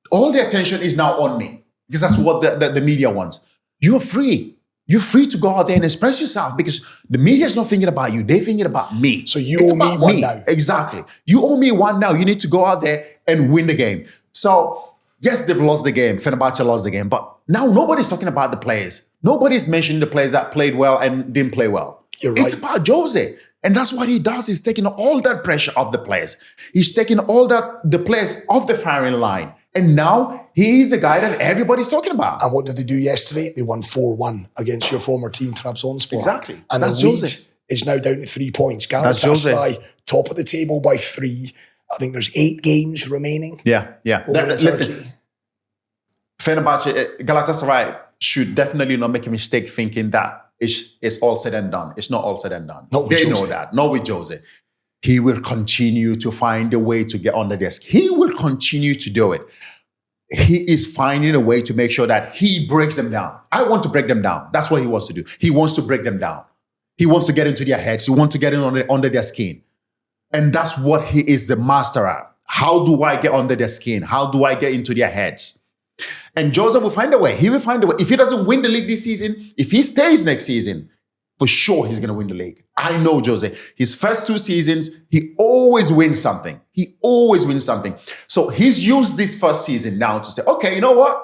All the attention is now on me because that's what the media wants. You're free. You're free to go out there and express yourself because the media is not thinking about you. They're thinking about me. So you owe me one now. Exactly. You owe me one now. You need to go out there and win the game. So, yes, they've lost the game. Fenerbahce lost the game. But now nobody's talking about the players. Nobody's mentioning the players that played well and didn't play well. You're right. It's about Jose. And that's what he does. He's taking all that pressure off the players. He's taking all the players off the firing line. And now he's the guy that everybody's talking about. And what did they do yesterday? They won 4-1 against your former team, Trabzonspor. Exactly. And that's the lead is now down to 3 points. Galatasaray, top of the table by 3. I think there's 8 games remaining. Yeah. Listen, Fenerbahce, Galatasaray should definitely not make a mistake thinking that it's all said and done. It's not all said and done. They know that. Not with Jose. He will continue to find a way to get on the desk. He will continue to do it. He is finding a way to make sure that he breaks them down. I want to break them down. That's what he wants to do. He wants to break them down. He wants to get into their heads. He wants to get in under their skin. And that's what he is the master at. How do I get under their skin? How do I get into their heads? And Jose will find a way. He will find a way. If he doesn't win the league this season, if he stays next season, for sure he's going to win the league. I know Jose. His first 2 seasons, he always wins something. He always wins something. So he's used this first season now to say, okay, you know what?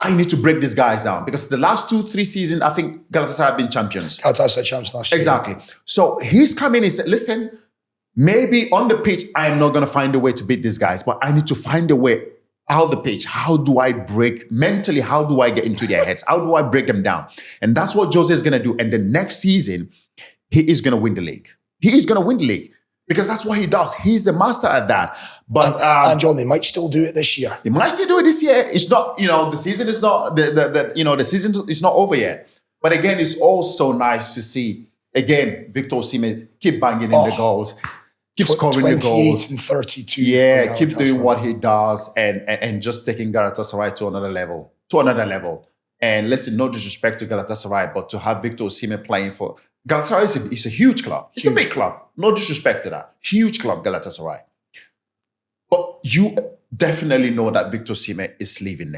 I need to break these guys down because the last 2-3 seasons, I think Galatasaray have been champions. Galatasaray champions last year. Exactly. So he's come in and said, listen, maybe on the pitch, I'm not going to find a way to beat these guys, but I need to find a way out the pitch. How do I break mentally? How do I get into their heads? How do I break them down? And that's what Jose is going to do. And the next season, he is going to win the league. He is going to win the league because that's what he does. He's the master at that. But and John, they might still do it this year. They might still do it this year. It's not, the season is not the season is not over yet. But again, it's also nice to see again Victor Osimhen keep banging in the goals. Keep scoring the goals. 28 and 32. Yeah, keep doing what he does and just taking Galatasaray to another level. And listen, no disrespect to Galatasaray, but to have Victor Osimhen playing for Galatasaray is a huge club. It's a big club. No disrespect to that. Huge club, Galatasaray. But you definitely know that Victor Osimhen is leaving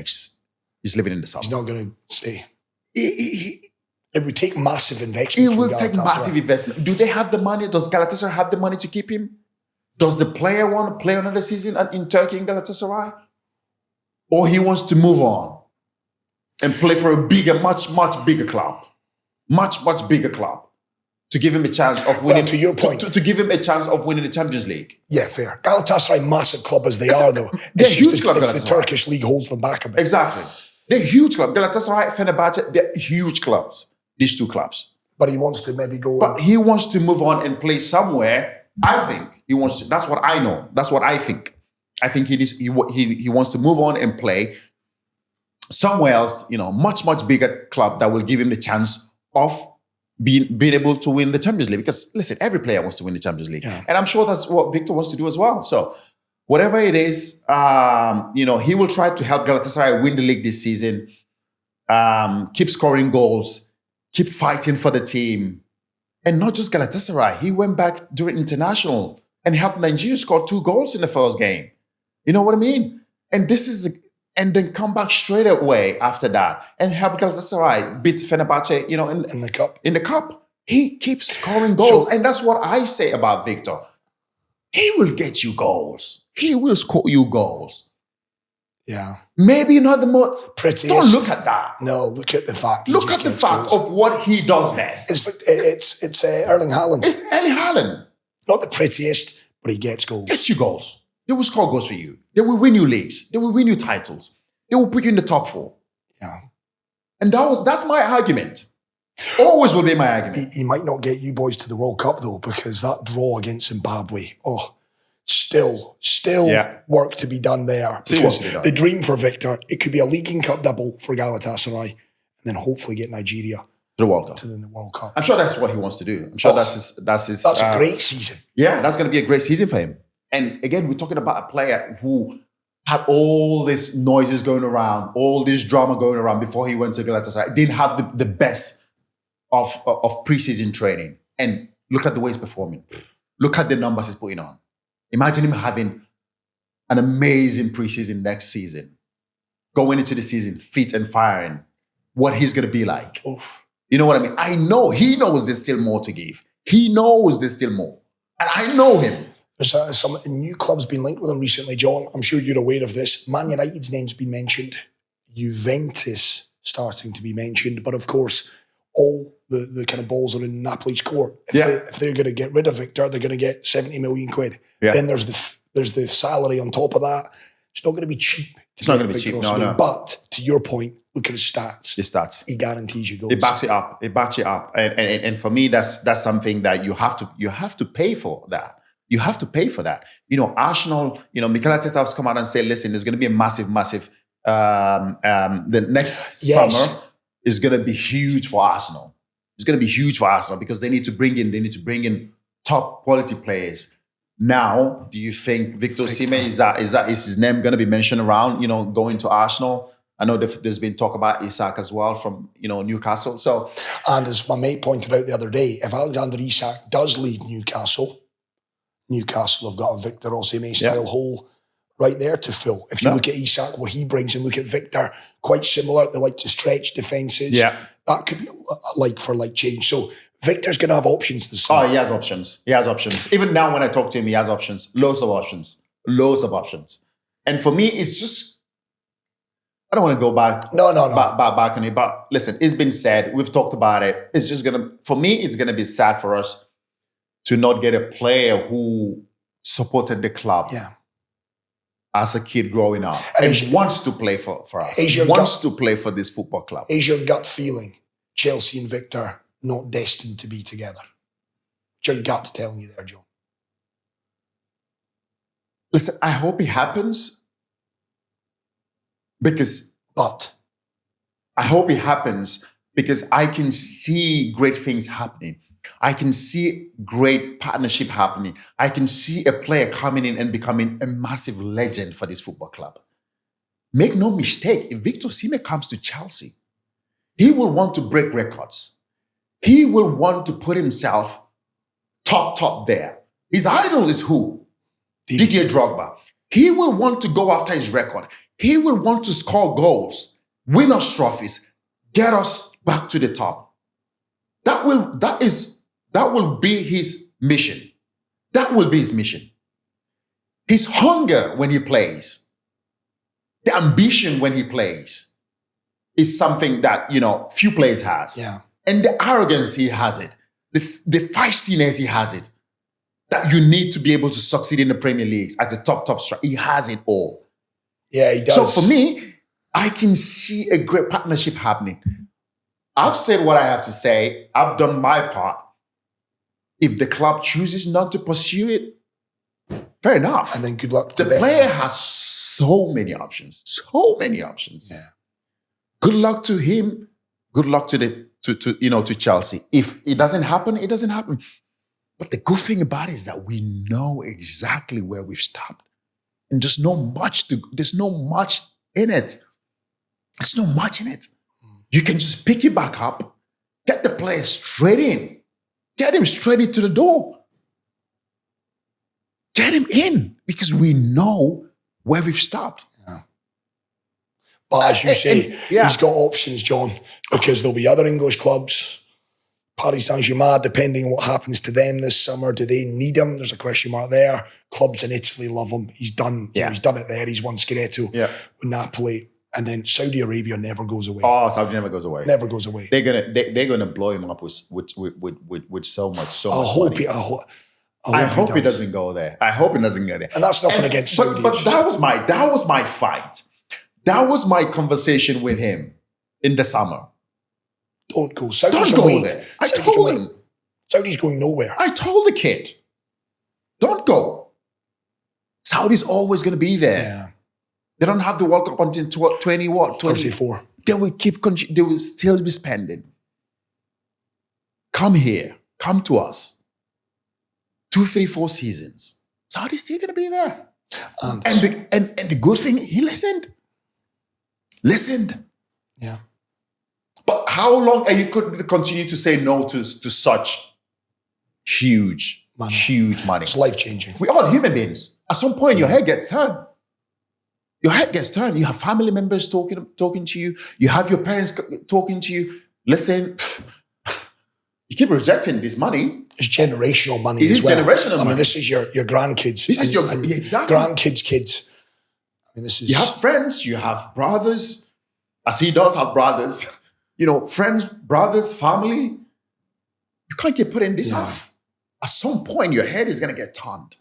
He's leaving in the summer. He's not going to stay. It would take massive investment. It will take massive investment. Do they have the money? Does Galatasaray have the money to keep him? Does the player want to play another season in Turkey in Galatasaray? Or he wants to move on and play for a bigger, much bigger club. Much bigger club. To give him a chance of winning. To your point. To give him a chance of winning the Champions League. Yeah, fair. Galatasaray, massive club as they are, though. They're a huge club. It's the Turkish league holds them back a bit. Exactly. They're huge club. Galatasaray, Fenerbahce, they're huge clubs. These 2 clubs. But he wants to maybe go. But he wants to move on and play somewhere. I think he wants to. That's what I know. That's what I think. I think he wants to move on and play somewhere else. Much bigger club that will give him the chance of being able to win the Champions League. Because listen, every player wants to win the Champions League. Yeah. And I'm sure that's what Victor wants to do as well. So whatever it is, he will try to help Galatasaray win the league this season, keep scoring goals, keep fighting for the team. And not just Galatasaray. He went back during international and helped Nigeria score 2 goals in the first game. You know what I mean? And and then come back straight away after that and help Galatasaray beat Fenerbahce, in the cup. In the cup. He keeps scoring goals. And that's what I say about Victor. He will get you goals. He will score you goals. Yeah. Maybe not the more prettiest. Don't look at that. No, look at the fact. Look at the fact of what he does best. It's Erling Haaland. It's Erling Haaland. Not the prettiest, but he gets goals. Gets you goals. They will score goals for you. They will win you leagues. They will win you titles. They will put you in the top 4. Yeah. And that's my argument. Always will be my argument. He might not get you boys to the World Cup though, because that draw against Zimbabwe, still work to be done there. Because the dream for Victor, it could be a League and Cup double for Galatasaray, and then hopefully get Nigeria to the World Cup. I'm sure that's what he wants to do. I'm sure that's his. That's a great season. Yeah, that's going to be a great season for him. And again, we're talking about a player who had all these noises going around, all this drama going around before he went to Galatasaray. Didn't have the best of preseason training. And look at the way he's performing. Look at the numbers he's putting on. Imagine him having an amazing preseason next season. Going into the season, fit and firing. What he's going to be like. Oof. You know what I mean? I know he knows there's still more to give. He knows there's still more. And I know him. There's some new clubs been linked with him recently, John. I'm sure you're aware of this. Man United's name's been mentioned. Juventus starting to be mentioned. But of course, all the kind of balls are in Napoli's court. If they're going to get rid of Victor, they're going to get 70 million quid. Yeah. Then there's the salary on top of that. It's not going to be cheap. It's not going to be cheap, no. But to your point, look at his stats. His stats. He guarantees you goals. It backs it up. It backs it up. And for me, that's something that you have to pay for that. You have to pay for that. Arsenal, Mikel Arteta has come out and said, listen, there's going to be a massive, the next summer is going to be huge for Arsenal. It's going to be huge for Arsenal because they need to bring in top quality players. Now, do you think Victor Osimhen is his name going to be mentioned around, going to Arsenal? I know there's been talk about Isak as well from, Newcastle. So, and as my mate pointed out the other day, if Alexander Isak does leave Newcastle have got a Victor Osimhen style hole right there to fill. If you look at Isak, what he brings, and look at Victor, quite similar. They like to stretch defences. Yeah. That could be a like-for-like change. So Victor's going to have options this summer. Oh, he has options. Even now when I talk to him, he has options. Loads of options. And for me, it's just, I don't want to go back. No. Back on it. But listen, it's been said. We've talked about it. It's just for me, it's going to be sad for us to not get a player who supported the club as a kid growing up and wants to play for us, wants to play for this football club. Is your gut feeling Chelsea and Victor not destined to be together? What's your gut telling you there, John? Listen, I hope it happens I hope it happens because I can see great things happening. I can see great partnership happening. I can see a player coming in and becoming a massive legend for this football club. Make no mistake, if Victor Osimhen comes to Chelsea, he will want to break records. He will want to put himself top there. His idol is who? Didier Drogba. He will want to go after his record. He will want to score goals, win us trophies, get us back to the top. That will be his mission. That will be his mission. His hunger when he plays, the ambition when he plays is something that, few players has. Yeah. And the arrogance he has it, the feistiness he has it, that you need to be able to succeed in the Premier Leagues at the top strike. He has it all. Yeah, he does. So for me, I can see a great partnership happening. I've said what I have to say. I've done my part. If the club chooses not to pursue it, fair enough. And then good luck to them. The player has so many options. Yeah. Good luck to him. Good luck to the to Chelsea. If it doesn't happen, it doesn't happen. But the good thing about it is that we know exactly where we've stopped. And there's no much in it. There's no much in it. You can just pick it back up, get the player straight in, get him straight into the door. Get him in because we know where we've stopped. Yeah. But as you say, he's got options, John, because there'll be other English clubs. Paris Saint-Germain, depending on what happens to them this summer, do they need him? There's a question mark there. Clubs in Italy love him. He's done. Yeah. He's done it there. He's won Scudetto with Napoli, and then Saudi Arabia never goes away. Oh, Saudi never goes away. Never goes away. They're gonna blow him up with so much. I hope he doesn't go there. I hope he doesn't go there. And that's nothing against Saudi. But that was my fight. That was my conversation with him in the summer. Don't go. Saudi Don't go there. I told him. Saudi's going nowhere. I told the kid, don't go. Saudi's always going to be there. Yeah. They don't have the World Cup until 34. They will still be spending. Come here. Come to us. 2, 3, 4 seasons. Saudi's still going to be there. And the good thing, he listened. Yeah. But how long are you could continue to say no to such huge money? It's life-changing. We're all human beings. At some point, your head gets turned. You have family members talking to you. You have your parents talking to you. Listen, you keep rejecting this money. It's generational money It as is well. generational money. I mean, this is your grandkids. This is your exactly grandkids' kids. I mean, this is. You have friends. You have brothers. As he does have brothers. Friends, brothers, family. You can't keep putting this off. At some point, your head is going to get turned.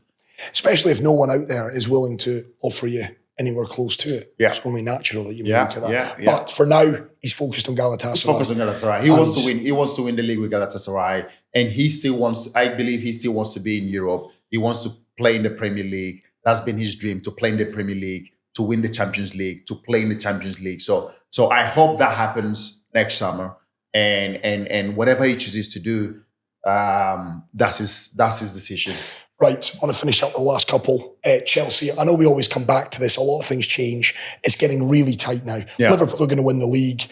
Especially if no one out there is willing to offer you anywhere close to it. Yeah. It's only natural that you look at that. Yeah. But for now, he's focused on Galatasaray. He's focused on Galatasaray. He wants to win. He wants to win the league with Galatasaray. And he still wants, I believe he still wants to be in Europe. He wants to play in the Premier League. That's been his dream, to play in the Premier League, to win the Champions League, to play in the Champions League. So I hope that happens next summer, and whatever he chooses to do, that's his decision. Right, I want to finish up the last couple. Chelsea, I know we always come back to this. A lot of things change. It's getting really tight now. Yeah. Liverpool are going to win the league.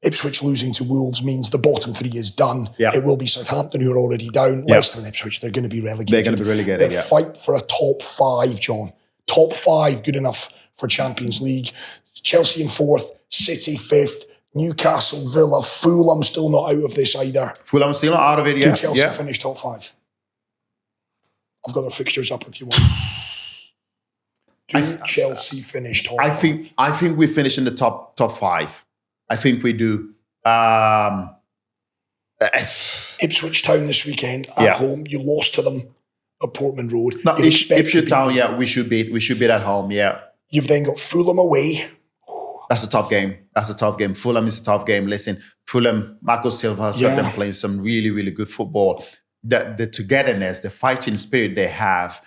Ipswich losing to Wolves means the bottom 3 is done. Yeah. It will be Southampton, who are already down. Yeah. Leicester and Ipswich, they're going to be relegated. They're going to be relegated, The fight for a top 5, John. Top 5, good enough for Champions League. Chelsea in 4th, City 5th, Newcastle, Villa, Fulham still not out of this either. Fulham still not out of it yet. Did Chelsea finish top 5? I've got their fixtures up if you want. Do Chelsea finish top 5? I think we finish in the top 5. I think we do. Ipswich Town this weekend at home. You lost to them at Portman Road. No, Ipswich Town, we should beat at home, yeah. You've then got Fulham away. That's a tough game. Fulham is a tough game. Listen, Fulham, Marco Silva has got them playing some really, really good football. The togetherness, the fighting spirit they have,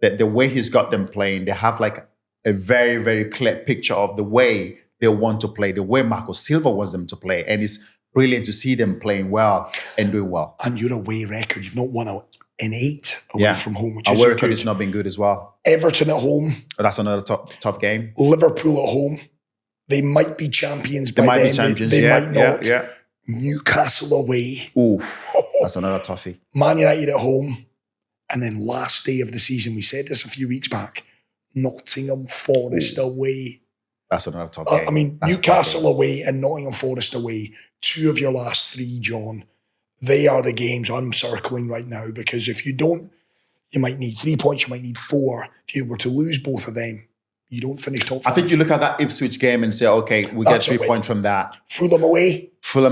the way he's got them playing, they have like a very, very clear picture of the way they want to play, the way Marco Silva wants them to play. And it's brilliant to see them playing well and doing well. And your away record, you've not won an 8 away from home, which is away record has not been good as well. Everton at home. That's another tough game. Liverpool at home. They might be champions by then. They might not. Yeah. Newcastle away. Ooh, that's another toughie. Man United at home. And then last day of the season, we said this a few weeks back, Nottingham Forest away. That's another tough game. I mean, that's Newcastle away and Nottingham Forest away, 2 of your last 3, John. They are the games I'm circling right now, because if you don't, you might need 3 points, you might need 4. If you were to lose both of them, you don't finish top 5. I think you look at that Ipswich game and say, okay, we get 3 points from that. Fulham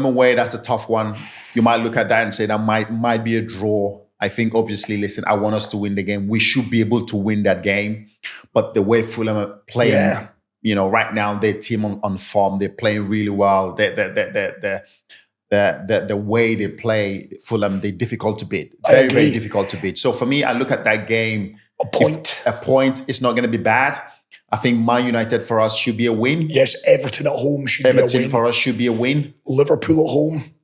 away, that's a tough one. You might look at that and say that might be a draw. I think, obviously, listen, I want us to win the game. We should be able to win that game. But the way Fulham are playing, right now, their team on form, they're playing really well. The way they play, Fulham, they're difficult to beat. Very, very difficult to beat. So for me, I look at that game. A point is not going to be bad. I think Man United for us should be a win. Yes, Everton at home should be a win. Everton for us should be a win. Liverpool at home.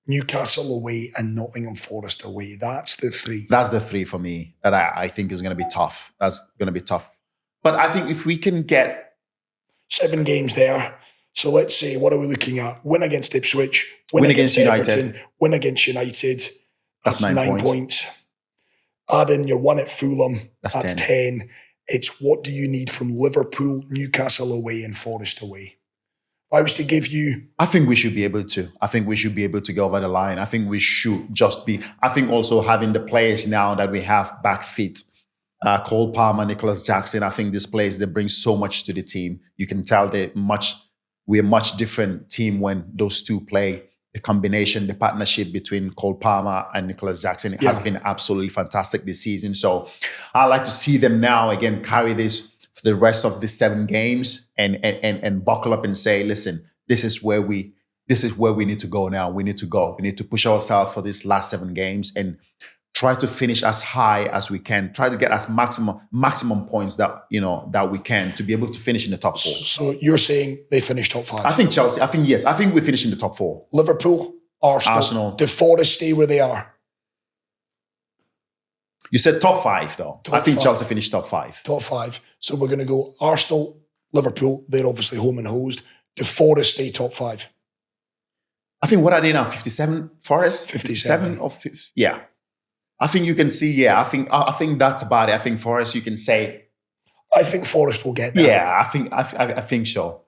Newcastle away and Nottingham Forest away. That's the three. That's the three for me that I think is going to be tough. That's going to be tough. But I think if we can get 7 games there. So let's say, what are we looking at? Win against Ipswich, win against United. Everton, win against United. That's 9 points. Add in your one at Fulham. That's 10. It's what do you need from Liverpool, Newcastle away and Forest away? If I was to give you... I think we should be able to. I think we should be able to go over the line. I think we should just be... I think also having the players now that we have back fit, Cole Palmer, Nicolas Jackson, I think these players, they bring so much to the team. You can tell we're a much different team when those two play. The combination, the partnership between Cole Palmer and Nicolas Jackson has been absolutely fantastic this season. So I like to see them now again carry this for the rest of the 7 games and buckle up and say, listen, this is where we need to go now. We need to go. We need to push ourselves for these last 7 games and try to finish as high as we can. Try to get as maximum points that we can to be able to finish in the top 4. So you're saying they finish top 5? I think Chelsea. I think yes. I think we finish in the top 4. Liverpool, Arsenal. Do Forest stay where they are? You said top 5 though. I think Chelsea finished top 5. Top 5. So we're going to go Arsenal, Liverpool. They're obviously home and hosed. Do Forest stay top 5? I think what are they now? 57 Forest? 57 or 50? Yeah. I think you can see, I think that's about it. I think Forest, you can say. I think Forest will get there. Yeah, I think so.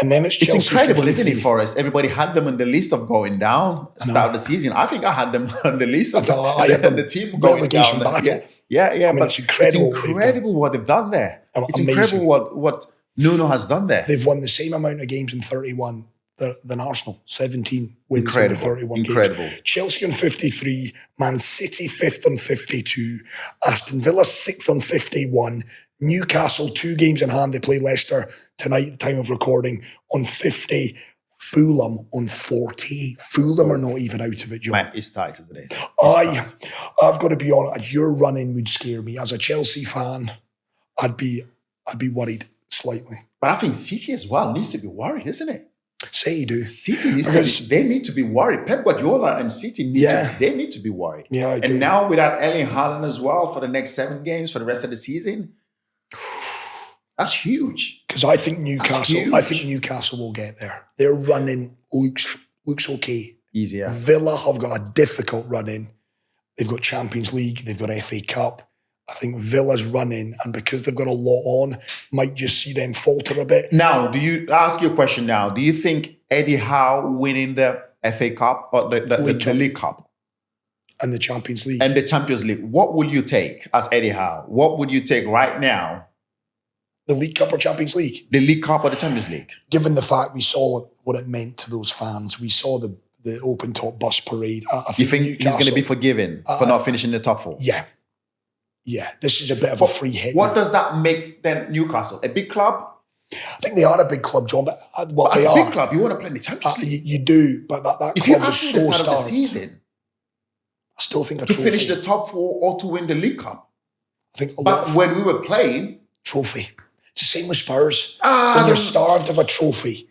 And then it's Chelsea. It's incredible, 53. isn't it, Forest? Everybody had them on the list of going down at the start of the season. I think I had them on the list of the team going down. Battle. Yeah. I mean, it's incredible. It's incredible what they've done there. It's incredible what Nuno has done there. They've won the same amount of games in 31 than Arsenal. 17 wins in 31 games. Chelsea on 53, Man City 5th on 52, Aston Villa 6th on 51, Newcastle 2 games in hand. They play Leicester tonight at the time of recording on 50, Fulham on 40. Fulham are not even out of it, John. Man, it's tight, isn't it? I've got to be honest, your run-in would scare me. As a Chelsea fan, I'd be worried slightly. But I think City as well needs to be worried, isn't it? Say you do. City they need to be worried. Pep Guardiola and City need to be worried. Yeah, I agree. And now without Erling Haaland as well for the next 7 games for the rest of the season, that's huge. Because I think Newcastle will get there. Their running looks okay. Easier. Villa have got a difficult run-in. They've got Champions League, they've got FA Cup. I think Villa's running, and because they've got a lot on, might just see them falter a bit. Now, ask you a question now. Do you think Eddie Howe winning the FA Cup or the League Cup? And the Champions League. And the Champions League. What will you take as Eddie Howe? What would you take right now? The League Cup or Champions League? The League Cup or the Champions League? Given the fact we saw what it meant to those fans, we saw the open-top bus parade. You think he's going to be forgiven for not finishing the top 4? Yeah. Yeah, this is a bit of a free hit. What does that make then Newcastle? A big club? I think they are a big club, John. But as a big club, you want to play in the Champions League. You do, but that if club you ask me so the start of the season, I still think to finish the top 4 or to win the League Cup. I think when we were playing, trophy. It's the same with Spurs. When you're starved of a trophy,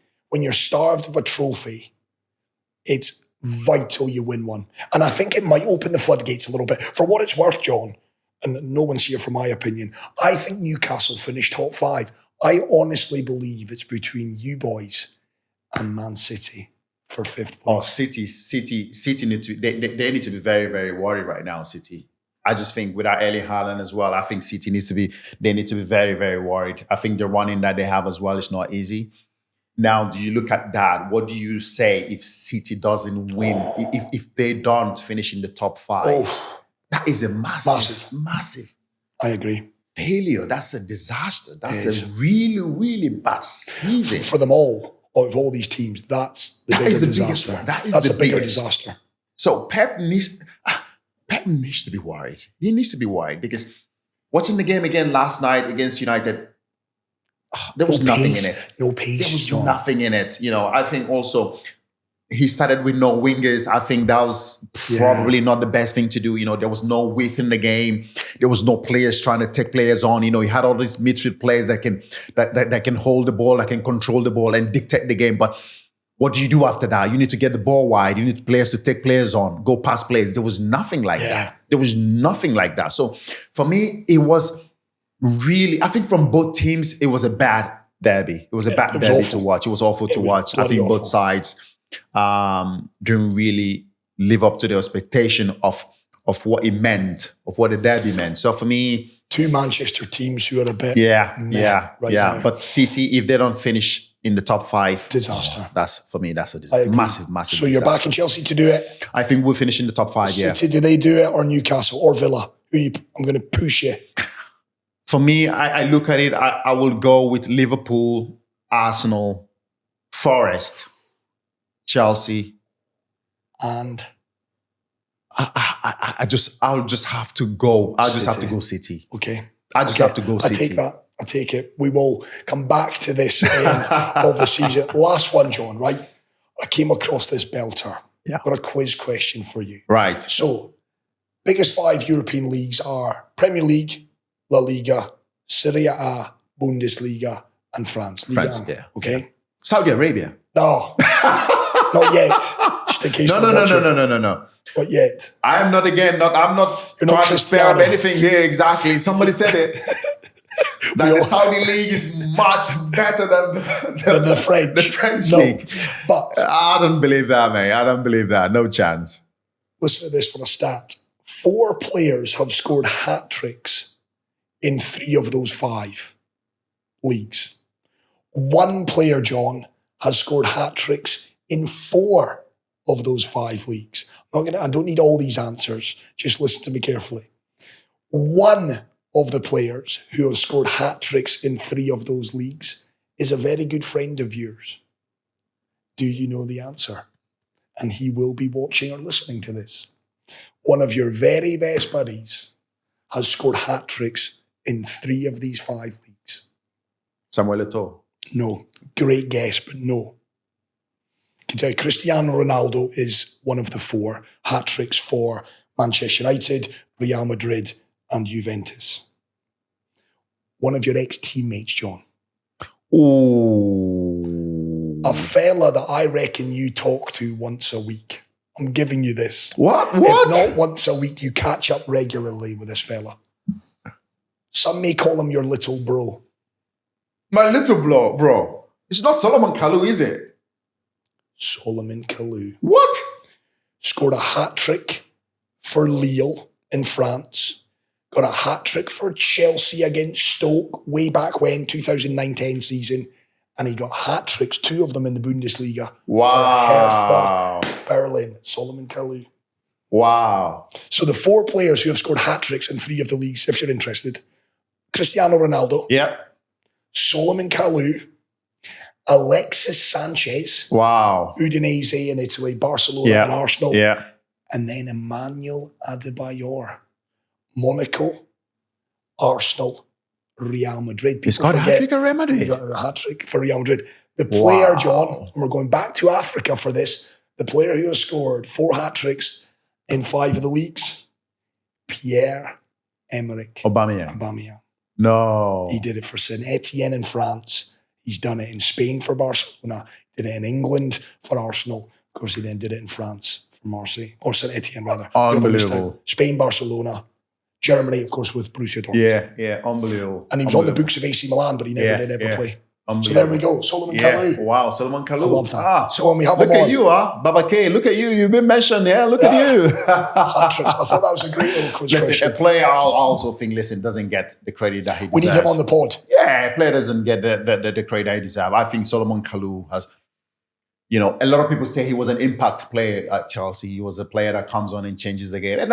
it's vital you win one. And I think it might open the floodgates a little bit. For what it's worth, John, and no one's here for my opinion, I think Newcastle finished top 5. I honestly believe it's between you boys and Man City for 5th place. Oh, City need to they need to be very, very worried right now, City. I just think without Erling Haaland as well, I think City need to be very, very worried. I think the running that they have as well is not easy. Now, do you look at that? What do you say if City doesn't win, if they don't finish in the top 5? Oh. That is a massive. I agree. Failure. That's a disaster. That's a really, really bad season. For them all, of all these teams, that's the bigger disaster. That's a bigger disaster. So Pep needs to be worried. He needs to be worried because watching the game again last night against United, there was nothing in it. No pace. There was nothing in it. I think also he started with no wingers. I think that was probably not the best thing to do. There was no width in the game. There was no players trying to take players on. He had all these midfield players that can hold the ball, that can control the ball and dictate the game. But What do you do after that? You need to get the ball wide. You need players to take players on, go past players. There was nothing like that. There was nothing like that. So for me, it was really, I think from both teams, it was a bad derby. It was a bad derby to watch. It was awful to watch. I think both sides didn't really live up to the expectation of what it meant, of what the derby meant. So for me, two Manchester teams who are a bit now. But City, if they don't finish in the top 5, disaster. That's for me. That's a disaster. Massive. So you're disaster. backing Chelsea to do it. I think we'll finish in the top 5. City, do they do it, or Newcastle or Villa? I'm going to push you. For me, I look at it. I will go with Liverpool, Arsenal, Forest, Chelsea, and I'll just have to go. I'll just have to go City. Okay. I just have to go City. I take that. I take it. We will come back to this end of the season. Last one, John, right? I came across this belter. Yeah. Got a quiz question for you. Right. So, biggest 5 European leagues are Premier League, La Liga, Serie A, Bundesliga, and France. Liga. Yeah. Okay. Yeah. Saudi Arabia. No. Not yet. Just in case. No. Not yet. I'm not trying to spare up anything here. Exactly. Somebody said it. That the Saudi league is much better than the French. The French league. But I don't believe that, mate. I don't believe that. No chance. Listen to this for a stat. 4 players have scored hat-tricks in 3 of those 5 leagues. 1 player, John, has scored hat-tricks in 4 of those 5 leagues. I don't need all these answers. Just listen to me carefully. 1 of the players who have scored hat-tricks in 3 of those leagues is a very good friend of yours. Do you know the answer? And he will be watching or listening to this. One of your very best buddies has scored hat-tricks in 3 of these 5 leagues. Samuel Eto'o. No. Great guess, but no. I can tell you Cristiano Ronaldo is one of the 4 hat-tricks for Manchester United, Real Madrid, and Juventus. One of your ex-teammates, John. Ooh. A fella that I reckon you talk to once a week. I'm giving you this. What? If not once a week, you catch up regularly with this fella. Some may call him your little bro. My little bro. It's not Solomon Kalou, is it? Solomon Kalou. What? Scored a hat-trick for Lille in France. Got a hat-trick for Chelsea against Stoke way back when, 2009-10 season. And he got hat-tricks, 2 of them in the Bundesliga. Wow. For Hertha Berlin, Solomon Kalou. Wow. So the 4 players who have scored hat-tricks in 3 of the leagues, if you're interested. Cristiano Ronaldo. Yep. Solomon Kalou. Alexis Sanchez. Wow. Udinese in Italy, Barcelona and Arsenal. Yeah. And then Emmanuel Adebayor. Monaco, Arsenal, Real Madrid. He's got a hat-trick at Real Madrid. He got a hat-trick for Real Madrid. The player, John, and we're going back to Africa for this, the player who has scored 4 hat-tricks in 5 of the leagues, Pierre-Emerick Aubameyang. No. He did it for Saint Etienne in France. He's done it in Spain for Barcelona. Did it in England for Arsenal. Of course, he then did it in France for Marseille, or Saint Etienne rather. Unbelievable. Spain, Barcelona. Germany, of course, with Borussia Dortmund. Yeah, unbelievable. And he was on the books of AC Milan, but he never did ever play. So there we go, Solomon Kalou. Wow, Solomon Kalou. I love that. So when we have look him at on, you, Baba K. Look at you. You've been mentioned. Look at you. hat-tricks. I thought that was a great little quiz question. A player, I also think, doesn't get the credit that he deserves. We need him on the pod. Yeah, a player doesn't get the credit he deserves. I think Solomon Kalou has. A lot of people say he was an impact player at Chelsea. He was a player that comes on and changes the game, and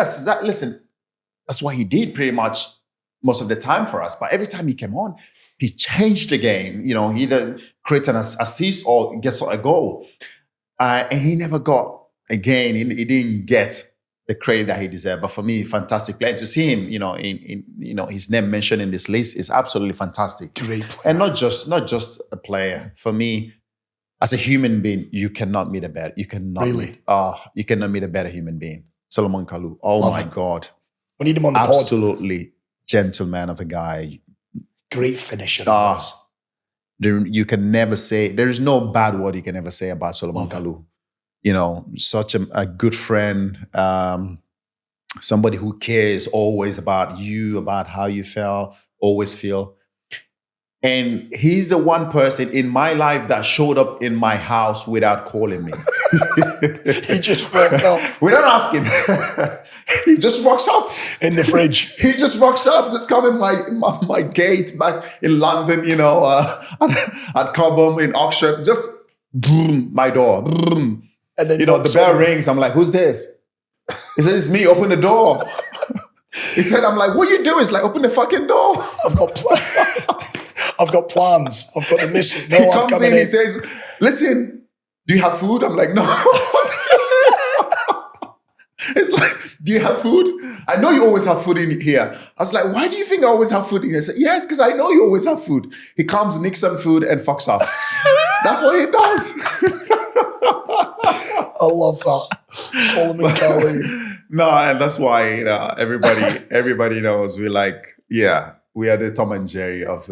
that's what he did pretty much most of the time for us. But every time he came on, he changed the game. He either creates an assist or gets a goal. And he never got, again, he didn't get the credit that he deserved. But for me, fantastic player. To see him, in his name mentioned in this list is absolutely fantastic. Great player. And not just a player. For me, as a human being, you cannot meet a better. You cannot meet a better human being. Solomon Kalou. Oh Love my him. God. We need him on the pod. Absolutely gentleman of a guy. Great finisher. You can never say, there is no bad word you can ever say about Solomon Kalou. You know, such a good friend, somebody who cares always about you, about how you always feel. And he's the one person in my life that showed up in my house without calling me. He just walked up. Without asking. He just walks up. In the fridge. He just walks up, just come in my gate back in London, you know, at Cobham in Oxford, just boom, my door. Boom. And then, you know, the bell rings. I'm like, who's this? He said, it's me, open the door. He said, I'm like, what you do? He's like, open the fucking door. I've got plans. I've got the mission. No, he comes in, he says, listen, do you have food? I'm like, no. It's like, do you have food? I know you always have food in here. I was like, why do you think I always have food in here? He said, yes, because I know you always have food. He comes, nicks some food, and fucks off. That's what he does. I love that. Solomon Kalou. No, and that's why, you know, everybody knows we are the Tom and Jerry of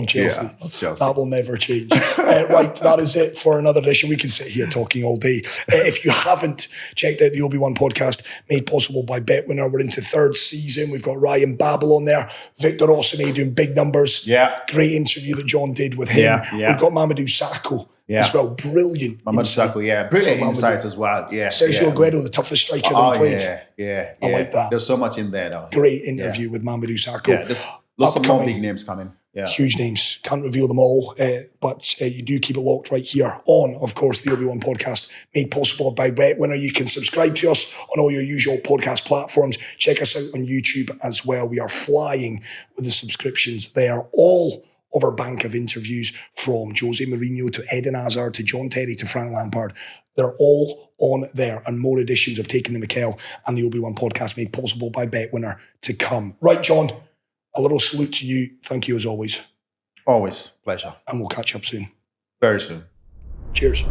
Chelsea. Yeah, of Chelsea. That will never change. Right, that is it for another edition. We can sit here talking all day. If you haven't checked out the Obi-Wan podcast, made possible by BetWinner, we're into third season. We've got Ryan Babel on there, Victor Osimhen doing big numbers. Yeah. Great interview that John did with him. Yeah. We've got Mamadou Sakho as well. Brilliant. Mamadou Sakho, brilliant insight as well. Yeah. Sergio Aguero, the toughest striker that he played. Yeah. I like that. There's so much in there though. Great interview with Mamadou Sakho. Yeah, lots of more big names coming. Yeah. Huge names. Can't reveal them all, but you do keep it locked right here on, of course, the Obi-Wan podcast, made possible by BetWinner. You can subscribe to us on all your usual podcast platforms. Check us out on YouTube as well. We are flying with the subscriptions there. All of our bank of interviews, from José Mourinho to Eden Hazard to John Terry to Frank Lampard, they're all on there, and more editions of Taking the Mikel and the Obi-Wan podcast, made possible by BetWinner, to come. Right, John, a little salute to you. Thank you as always. Always. Pleasure. And we'll catch up soon. Very soon. Cheers.